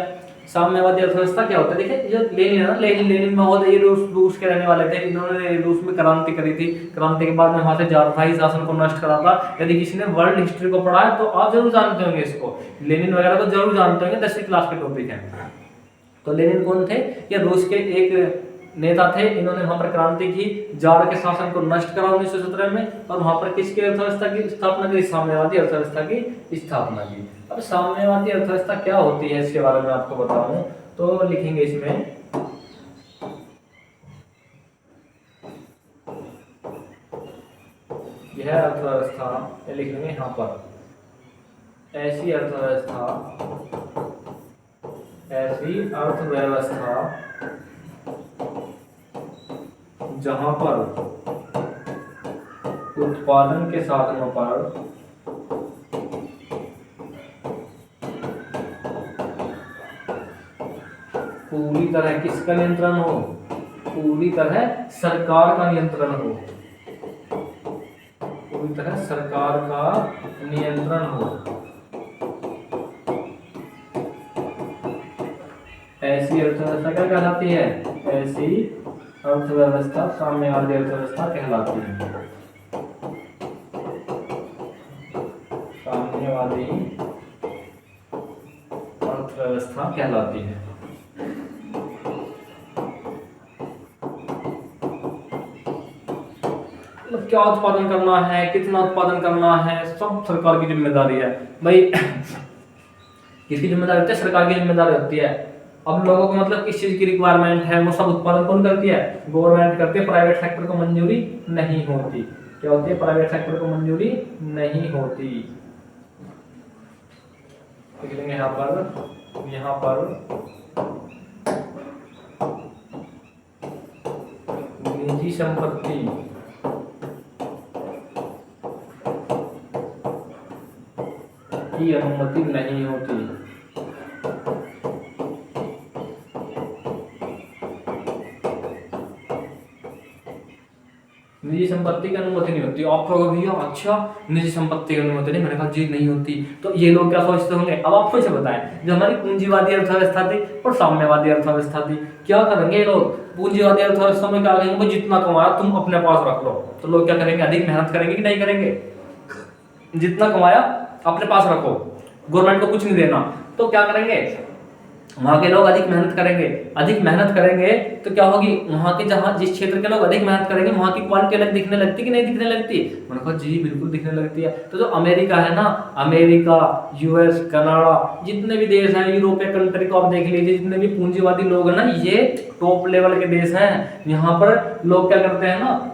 साम्यवादी अर्थव्यवस्था क्या होता है, देखिए जो लेनिन है ना, लेनिन में होता है, ये रूस के रहने वाले थे। इन्होंने रूस में क्रांति करी थी, क्रांति के बाद में वहां से जारशाही शासन को नष्ट करा था। यदि किसी ने वर्ल्ड हिस्ट्री को पढ़ा है तो आप जरूर जानते होंगे इसको, लेनिन वगैरह तो जरूर जानते होंगे, 10वीं क्लास के टॉपिक है। तो लेनिन कौन थे, ये रूस के एक नेता थे। इन्होंने वहां पर क्रांति की, जार के शासन को नष्ट करा 1917 में, और वहां पर किसकी अर्थव्यवस्था की स्थापना की, साम्यवादी अर्थव्यवस्था की स्थापना की। अब साम्यवादी अर्थव्यवस्था क्या होती है इसके बारे में आपको बताऊं तो लिखेंगे इसमें, यह अर्थव्यवस्था, लिख लेंगे यहाँ पर, ऐसी अर्थव्यवस्था, ऐसी अर्थव्यवस्था जहां पर उत्पादन के साधनों पर पूरी तरह किसका नियंत्रण हो, पूरी तरह सरकार का नियंत्रण हो, पूरी तरह सरकार का नियंत्रण हो, ऐसी अर्थव्यवस्था क्या कहलाती है, ऐसी अर्थव्यवस्था साम्यवादी अर्थव्यवस्था कहलाती है, साम्यवादी अर्थव्यवस्था कहलाती है। मतलब क्या उत्पादन करना है, कितना उत्पादन करना है, सब सरकार की जिम्मेदारी है भाई। किसकी जिम्मेदारी होती है, सरकार की जिम्मेदारी होती है। अब लोगों को मतलब किस चीज की रिक्वायरमेंट है, वो सब उत्पादन कौन करती है, गवर्नमेंट करती है। प्राइवेट सेक्टर को मंजूरी नहीं होती, क्या होती है, प्राइवेट सेक्टर को मंजूरी नहीं होती। लिख लेंगे यहाँ पर निजी संपत्ति की अनुमति नहीं होती, निजी संपत्ति की अनुमति नहीं होती। आप कहोगे भैया अच्छा निजी संपत्ति की अनुमति नहीं, मैंने कहा जी नहीं होती, तो ये लोग क्या सोचते होंगे। अब आप खुद से बताएं, जो हमारी पूंजीवादी अर्थव्यवस्था थी और साम्यवादी अर्थव्यवस्था थी, क्या करेंगे ये लोग, पूंजीवादी अर्थव्यवस्था में क्या करेंगे, जितना कमाया तुम अपने पास रख लो। तो लोग क्या करेंगे, अधिक मेहनत करेंगे कि नहीं करेंगे, जितना कमाया अपने पास रखो, गवर्नमेंट को कुछ नहीं देना। तो क्या करेंगे, वहाँ के लोग अधिक मेहनत करेंगे, अधिक मेहनत करेंगे तो क्या होगी, वहाँ के जहाँ जिस क्षेत्र के लोग अधिक मेहनत करेंगे वहाँ की क्वालिटी अलग दिखने लगती कि नहीं दिखने लगती? मैंने कहा जी बिल्कुल दिखने लगती है। तो जो अमेरिका है ना, अमेरिका, यूएस, कनाडा, जितने भी देश हैं, यूरोपीय कंट्री को आप देख लीजिए, जितने भी पूंजीवादी लोग हैं ना, ये टॉप लेवल के देश हैं। यहाँ पर लोग क्या करते हैं ना,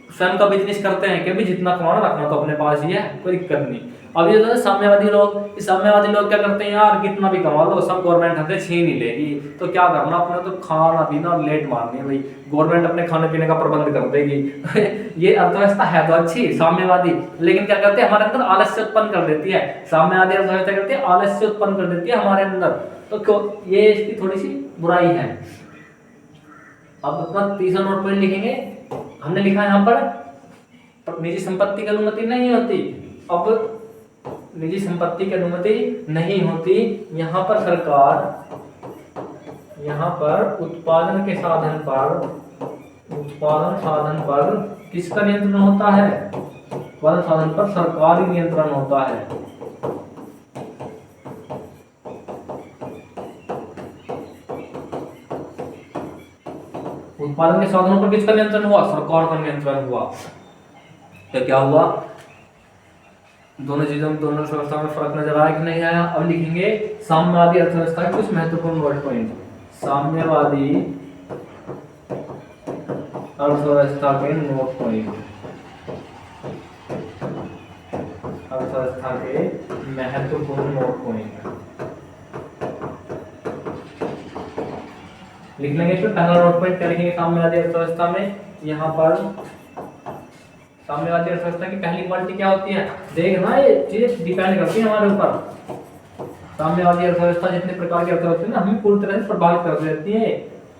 स्वयं का बिजनेस करते हैं कि भाई जितना कमाना रखना तो अपने पास ही है, कोई दिक्कत नहीं। अब ये जो साम्यवादी लोग क्या करते हैं, यार कितना भी कमा लो सब गवर्नमेंट हमसे छीन ही लेगी, तो क्या करना, अपने तो खाना पीना और लेट मारनी है भाई, गवर्नमेंट अपने खाने पीने का प्रबंध कर देगी। ये अर्थव्यवस्था है तो अच्छी साम्यवादी, लेकिन क्या करते हैं, हमारे अंदर आलस्य उत्पन्न कर देती है। साम्यवादी अर्थव्यवस्था करती है, आलस्य उत्पन्न कर देती है हमारे अंदर, तो ये इसकी थोड़ी सी बुराई है। अब अपना तीसरा नोट पॉइंट लिखेंगे, हमने लिखा है यहाँ पर निजी संपत्ति की अनुमति नहीं होती। अब निजी संपत्ति की अनुमति नहीं होती, यहाँ पर सरकार, यहाँ पर उत्पादन साधन पर किसका नियंत्रण होता है? उत्पादन साधन पर सरकारी नियंत्रण होता है। उत्पादन के साधनों पर किसका नियंत्रण हुआ? सरकार का नियंत्रण हुआ। तो क्या हुआ, दोनों व्यवस्था में फर्क नजर आया कि नहीं आया? अब लिखेंगे साम्यवादी अर्थव्यवस्था के कुछ महत्वपूर्ण वर्ड पॉइंट। साम्यवादी अर्थव्यवस्था के नोट पॉइंट, अर्थव्यवस्था के महत्वपूर्ण नोट पॉइंट लिख लेंगे। इसमें पहला नोट पॉइंट क्या लिखेंगे साम्यवादी अर्थव्यवस्था में? यहाँ पर साम्यवादी अर्थव्यवस्था की पहली क्वालिटी क्या होती है? देखना, ये चीज डिपेंड करती है हमारे ऊपर। साम्यवादी अर्थव्यवस्था जितने प्रकार की अर्थव्यवस्था है ना, हमें पूरी तरह से प्रभावित कर देती है।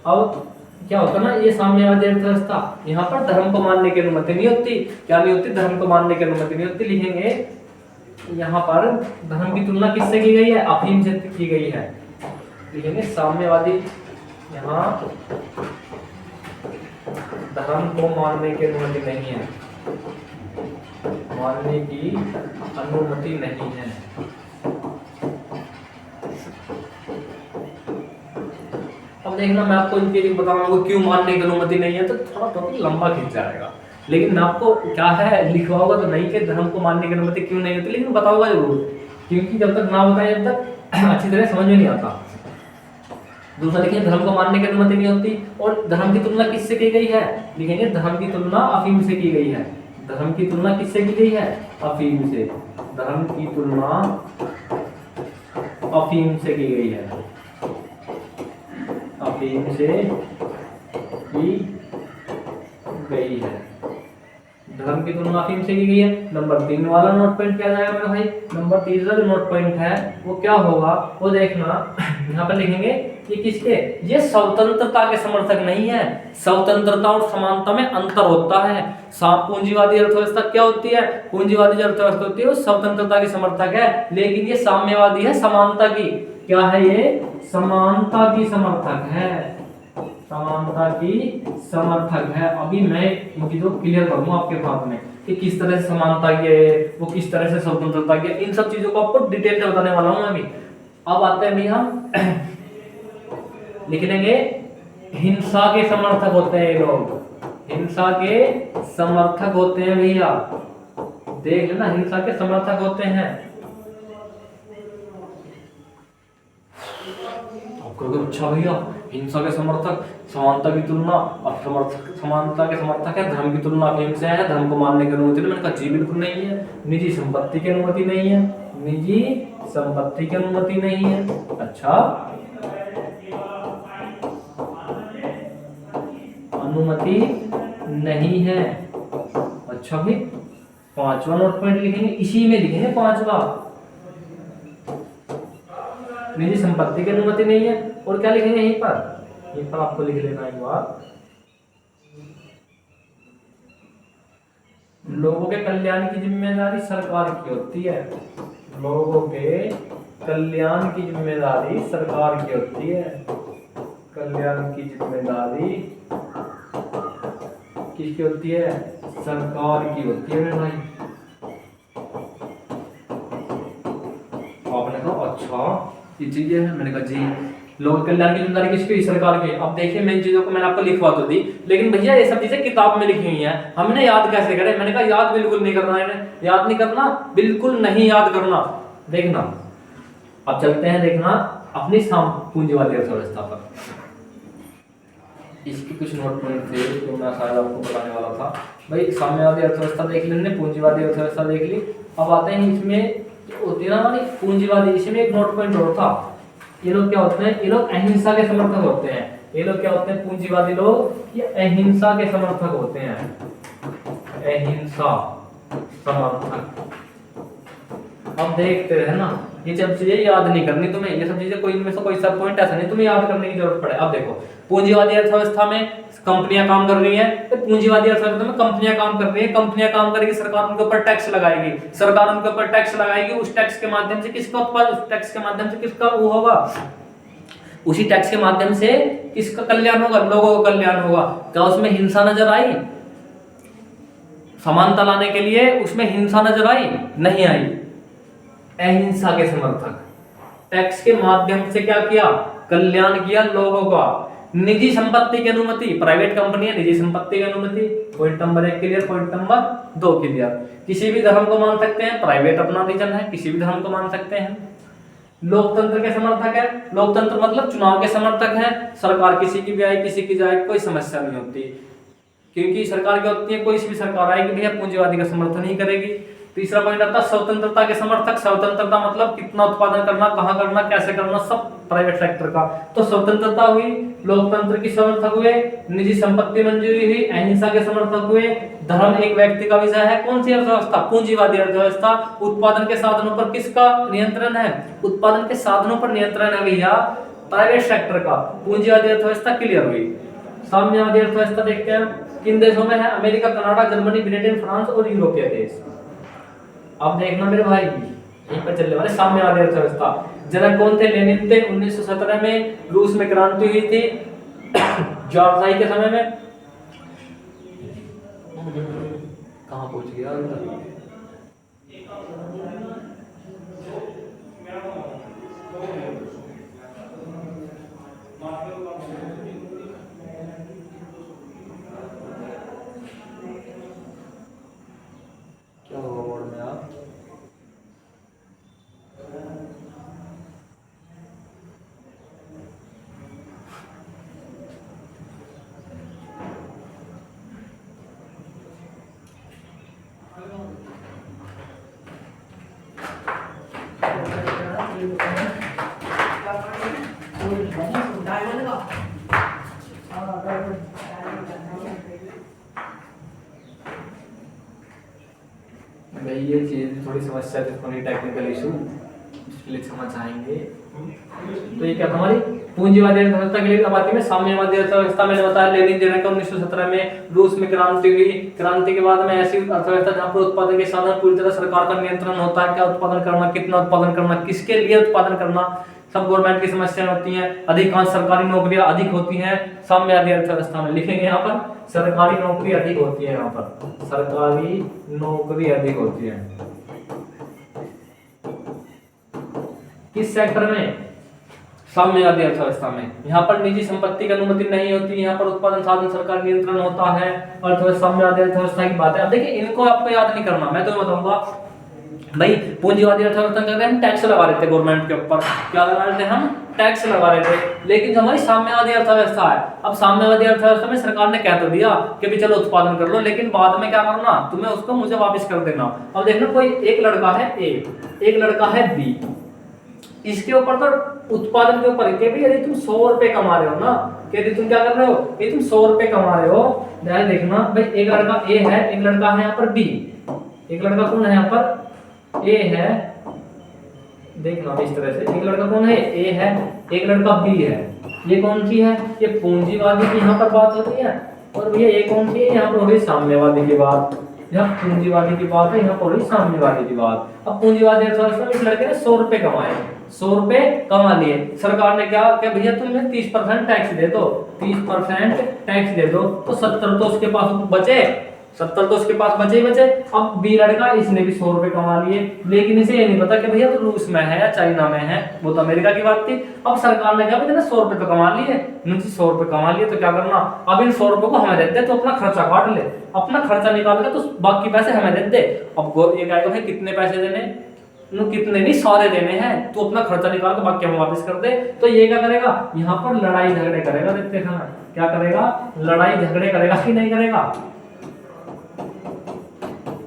अब क्या होता है ना, ये साम्यवादी अर्थव्यवस्था, यहाँ पर धर्म को मानने की अनुमति नहीं होती। क्या नहीं होती? धर्म को मानने की अनुमति नहीं होती। लिखेंगे यहाँ पर धर्म की तुलना किससे की गई है? अफीम से की गई है। लिखेंगे साम्यवादी, यहाँ धर्म को मानने की अनुमति नहीं है, मानने की अनुमति नहीं है। अब देखना, मैं आपको इनके लिए बताऊंगा क्यों मानने की अनुमति नहीं है, तो थोड़ा टॉपिक लंबा खींच जाएगा, लेकिन मैं आपको क्या है लिखवाऊंगा तो नहीं कि धर्म को मानने की अनुमति क्यों नहीं होती, लेकिन बताऊंगा जरूर, क्योंकि जब तक ना बताए जब तक अच्छी तरह समझ में नहीं आता। दूसरा लिखेंगे धर्म को मानने की अनुमति नहीं होती, और धर्म की तुलना किससे की गई है? लिखेंगे धर्म की तुलना अफीम से की गई है। धर्म की तुलना किससे की गई है? अफीम से। धर्म की तुलना अफीम से की गई है, अफीम से की गई है। धर्म की तुलना अफीम से की गई है। नंबर 3 वाला नोट पॉइंट क्या जाएगा मेरे भाई? नंबर 3 जो नोट पॉइंट है वो क्या होगा, वो देखना। यहाँ पर लिखेंगे ये किसके? ये स्वतंत्रता के समर्थक नहीं है। स्वतंत्रता और समानता में अंतर होता है। पूंजीवादी अर्थव्यवस्था क्या होती है? पूंजीवादी अर्थव्यवस्था होती है वो स्वतंत्रता की समर्थक है, लेकिन ये साम्यवादी है समानता की। क्या है ये? समानता की समर्थक है, समानता की समर्थक है। अभी मैं इन चीजों को क्लियर करूंगा आपके सामने कि किस तरह से समानता की है, वो किस तरह से स्वतंत्रता की है, इन सब चीजों को आपको डिटेल में बताने वाला हूं मैं अभी। अब आते हैं भैया, लिख लेंगे हिंसा के समर्थक होते हैं ये लोग, हिंसा के समर्थक होते हैं भैया, देख लेना, हिंसा के समर्थक होते हैं। अच्छा भैया, हिंसा के समर्थक, समानता की तुलना, अब समानता के समर्थक है, धर्म की तुलना अफीम से है, धर्म को मानने की अनुमति नहीं। मैंने कहा जी बिल्कुल नहीं है। निजी संपत्ति की अनुमति नहीं है, निजी संपत्ति की अनुमति नहीं है। अच्छा, अनुमति नहीं है। अच्छा भाई, 5वां नोट पॉइंट लिखेंगे, इसी में लिखेंगे 5वां, निजी संपत्ति की अनुमति नहीं है। और क्या लिखेंगे यहीं पर आपको लिख लेना एक बार, लोगों के कल्याण की जिम्मेदारी सरकार की होती है। लोगों के कल्याण की जिम्मेदारी सरकार की होती है। कल्याण की जिम्मेदारी किसकी होती है? सरकार की होती है मेरे भाई। आपने कहा अच्छा ये चीजें हैं। मैंने कहा जी लोक कल्याण की जिम्मेदारी किसकी, सरकार की। अब देखिए मैं इन चीजों को मैंने आपको लिखवा तो दी, लेकिन भैया ये सब चीजें किताब में लिखी हुई हैं, हमने याद कैसे करें। मैंने कहा याद बिल्कुल नहीं करना है, याद नहीं करना, बिल्कुल नहीं याद करना। देखना अब चलते हैं देखना अपनी पूंजीवादी अर्थव्यवस्था पर। इसकी कुछ नोट पॉइंट थे तो मैं शायद आपको बताने वाला था। भाई साम्यवादी अर्थव्यवस्था देख ली हमने, पूंजीवादी अर्थव्यवस्था देख ली। अब आते हैं इसमें जो होती है ना हमारी पूंजीवादी, इसमें एक नोट पॉइंट और था। ये लोग क्या होते हैं, ये लोग अहिंसा के समर्थक होते हैं। ये लोग क्या होते हैं, पूंजीवादी लोग ये अहिंसा के समर्थक होते हैं, अहिंसा समर्थक। अब देखते हैं ना, ये सब चीजें याद नहीं करनी तुम्हें, ये सब चीजें कोई इनमें से कोई सब पॉइंट ऐसा नहीं तुम्हें याद करने की जरूरत पड़े। अब देखो पूंजीवादी अर्थव्यवस्था में कंपनियां काम कर रही हैं, तो पूंजीवादी अर्थव्यवस्था में कंपनियां काम कर रही हैं, कंपनियां काम करेगी, सरकार उनके ऊपर टैक्स लगाएगी, सरकार उनके ऊपर टैक्स लगाएगी। उस टैक्स के माध्यम से किसका उत्पादन, उस टैक्स के माध्यम से किसका वो होगा, उसी टैक्स के माध्यम से किसका कल्याण होगा, लोगों का कल्याण होगा। क्या उसमें हिंसा नजर आई, समानता लाने के लिए उसमें हिंसा नजर आई, नहीं आई। अहिंसा के समर्थक, टैक्स के माध्यम से क्या किया, कल्याण किया लोगों का। निजी संपत्ति की अनुमति, प्राइवेट कंपनी है, निजी संपत्ति की अनुमति। Point number 1 clear, point number 2 clear. किसी भी धर्म को मान सकते हैं, प्राइवेट अपना रीजन है, किसी भी धर्म को मान सकते हैं। लोकतंत्र के समर्थक है, लोकतंत्र मतलब चुनाव के समर्थक है, सरकार किसी की भी आए किसी की जाए कोई समस्या नहीं होती, क्योंकि सरकार क्या होती है, कोई सी भी सरकार आएगी भैया पूंजीवादी का समर्थन ही करेगी। तीसरा पॉइंट आता है स्वतंत्रता के समर्थक। स्वतंत्रता मतलब कितना उत्पादन करना, कहाँ करना, कैसे करना, सब प्राइवेट सेक्टर का। तो स्वतंत्रता हुई, लोकतंत्र की समर्थक हुए, निजी संपत्ति मंजूरी हुई, अहिंसा के समर्थक हुए। धर्म एक व्यक्ति का विषय है, कौन सी अर्थव्यवस्था, पूंजीवादी अर्थव्यवस्था। उत्पादन के साधनों पर किसका नियंत्रण है, उत्पादन के साधनों पर नियंत्रण है भैया प्राइवेट सेक्टर का। पूंजीवादी अर्थव्यवस्था क्लियर हुई। साम्यवादी अर्थव्यवस्था देखते हैं किन देशों में है, America, Canada, Germany, Britain, France और यूरोपीय देश। अब देखना मेरे भाई यहीं पर चलने वाले साम्यवादी अर्थव्यवस्था। जनक कौन थे, लेनिन थे। 1917 में रूस में क्रांति हुई थी जॉर्ज के समय में। कहाँ पहुंच गया, क्या होगा बोर्ड में आप, भाई ये चीज थोड़ी समस्या थी, थोड़ी टेक्निकल इशू, इसके लिए समझ आएंगे। तो ये क्या हमारी पूंजीवादी अर्थव्यवस्था के लिए। अब आती है साम्यवादी अर्थव्यवस्था। मैंने बताया लेनिन जनक 1917 में रूस में क्रांति हुई। क्रांति के बाद में ऐसी अर्थव्यवस्था जहाँ पर उत्पादन के साधन पूरी तरह सरकार का नियंत्रण होता है, क्या उत्पादन करना, कितना उत्पादन करना, किसके लिए उत्पादन करना, सब गवर्नमेंट की समस्याएं होती हैं। अधिकांश सरकारी नौकरियां अधिक होती हैं साम्यवादी अर्थव्यवस्था में। लिखेंगे यहाँ पर सरकारी नौकरी अधिक होती है, यहाँ पर सरकारी नौकरी अधिक होती है। किस सेक्टर में, साम्यवादी अर्थव्यवस्था में। यहाँ पर निजी संपत्ति की अनुमति नहीं होती, यहाँ पर उत्पादन साधन सरकार नियंत्रण होता है। अर्थव्यवस्था साम्यवादी अर्थव्यवस्था की बात है। अब देखिए इनको आपको याद नहीं करना, मैं तो बताऊंगा भाई पूंजीवादी अर्थव्यवस्था कर रहे हैं, हम टैक्स लगा रहे थे गवर्नमेंट के ऊपर। क्या लगा रहे थे हम, टैक्स लगा रहे थे। लेकिन हमारी साम्यवादी अर्थव्यवस्था है, अब साम्यवादी अर्थव्यवस्था में सरकार ने कह तो दिया कि भी चलो उत्पादन कर लो, लेकिन बाद में क्या करना, तुम्हें उसको मुझे वापस कर देना। अब देखना कोई एक लड़का है ए, एक लड़का है बी, इसके ऊपर तो उत्पादन के ऊपर कि भी यदि तुम 100 रुपए कमा रहे हो ना, कि यदि तुम क्या कर रहे हो, यदि तुम 100 रुपए कमा रहे हो, ध्यान देखना भाई एक लड़का ए है, एक लड़का है यहाँ पर बी। एक लड़का कौन है यहाँ पर, ए है, देखना इस तरह से, एक लड़का कौन है, ए है, एक लड़का बी है। ये कौन सी है, ये पूंजीवादी की यहाँ पर बात होती है, और भैया ये कौन सी है, यहाँ पर हो रही साम्यवादी की बात। यहाँ पूंजीवादी की बात है, यहाँ पर हो रही साम्यवादी की बात। अब पूंजीवादी अर्थव्यवस्था में इस लड़के ने 100 रुपए कमाए, 100 रुपए कमा लिए। सरकार ने क्या कि भैया तुम्हें 30% टैक्स दे दो, 30% टैक्स दे दो, तो 70 तो उसके पास बचे, 70 तो उसके पास बचे ही बचे। अब बी लड़का, इसने भी 100 रुपए कमा लिए, लेकिन इसे ये नहीं पता कि भैया तो रूस में है या चाइना में है, वो तो अमेरिका की बात थी। अब सरकार ने क्या बोला, 100 रुपए तो कमा लिए, 100 रुपए कमा लिए, तो क्या करना, अब इन 100 रुपए को हमें देते, तो अपना खर्चा काट ले, अपना खर्चा निकाल के तो बाकी पैसे हमें दे दे। अब ये कहेगा भाई कितने पैसे देने, कितने नहीं सारे देने हैं, तो अपना खर्चा निकाल के बाकी हमें वापस कर दे। तो ये क्या करेगा, यहाँ पर लड़ाई झगड़े करेगा, देखते हैं क्या करेगा, लड़ाई झगड़े करेगा कि नहीं करेगा,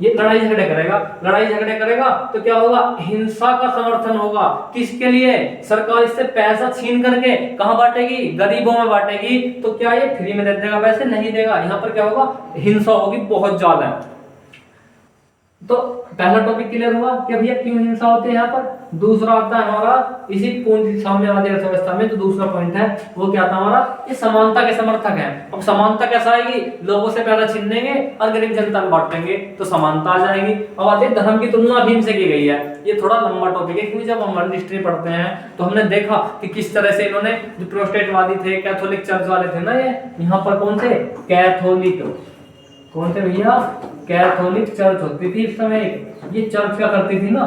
ये लड़ाई झगड़े करेगा। लड़ाई झगड़े करेगा तो क्या होगा, हिंसा का समर्थन होगा। किसके लिए, सरकार इससे पैसा छीन करके कहां बांटेगी, गरीबों में बांटेगी। तो क्या ये फ्री में दे देगा पैसे, नहीं देगा। यहाँ पर क्या होगा, हिंसा होगी बहुत ज्यादा। तो पहला टॉपिक क्लियर हुआ कि भैया क्यों हिंसा होती है यहाँ पर। दूसरा आता है हमारा इसी पूंजी साम्यवादी अर्थव्यवस्था में, तो दूसरा पॉइंट है वो क्या था हमारा, ये समानता के समर्थक है। अब समानता कैसा आएगी, लोगों से पैसा छीन लेंगे और गरीब जनता में बांट देंगे, तो समानता आ जाएगी। अब आते हैं धर्म की तुलना अफीम से की गई है। ये थोड़ा लंबा टॉपिक है, क्योंकि जब हम हिस्ट्री पढ़ते हैं तो हमने देखा कि किस तरह से इन्होंने, जो प्रोटेस्टेंटवादी थे, कैथोलिक चर्च वाले थे ना, ये यहाँ पर कौन थे, कैथोलिक, कौन थे भैया, कैथोलिक चर्च होती थी इस समय। ये चर्च क्या करती थी ना,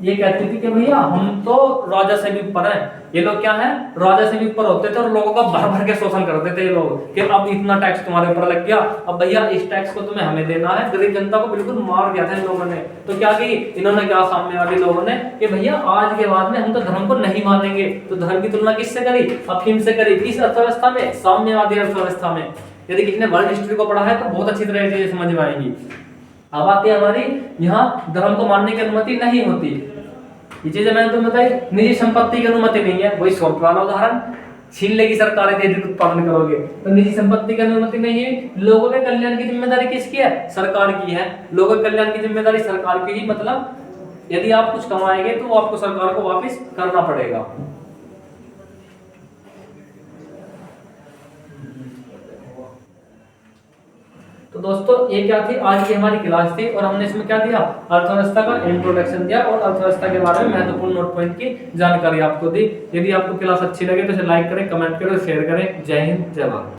ये कहती थी कि भैया हम तो राजा से भी ऊपर हैं। ये लोग क्या हैं, राजा से भी ऊपर होते थे और लोगों का भर भर के शोषण करते थे ये लोग, कि अब इतना टैक्स तुम्हारे ऊपर लग गया, अब भैया इस टैक्स को तुम्हें हमें देना है। गरीब जनता को बिल्कुल मार दिया था इन लोगों ने। तो क्या की इन्होंने, क्या साम्यवादी लोगों ने, कि भैया आज के बाद में हम तो धर्म को नहीं मानेंगे। तो धर्म की तुलना किससे करी, अफीम से करी। किस अर्थव्यवस्था में, साम्यवादी अर्थव्यवस्था में। यदि किसी ने वर्ल्ड हिस्ट्री को पढ़ा है तो बहुत अच्छी तरह से समझ में आएगी। अब आती है हमारी, यहाँ धर्म को मानने की अनुमति नहीं होती। ये चीजें मैंने तुम्हें बताई। निजी संपत्ति की अनुमति नहीं है, वही सॉफ्ट वाला उदाहरण, छीन लेगी सरकार यदि उत्पादन करोगे, तो निजी संपत्ति की अनुमति नहीं है। लोगों के कल्याण की जिम्मेदारी किसकी है, सरकार की है। लोगों के कल्याण की जिम्मेदारी सरकार की ही, मतलब यदि आप कुछ कमाएंगे तो आपको सरकार को वापस करना पड़ेगा। तो दोस्तों ये क्या थी, आज की हमारी क्लास थी, और हमने इसमें क्या दिया, अर्थव्यवस्था का इंट्रोडक्शन दिया और अर्थव्यवस्था के बारे में महत्वपूर्ण नोट पॉइंट की जानकारी आपको दी। यदि आपको क्लास अच्छी लगे तो इसे लाइक करें, कमेंट करें, शेयर करें। जय हिंद, जय भारत।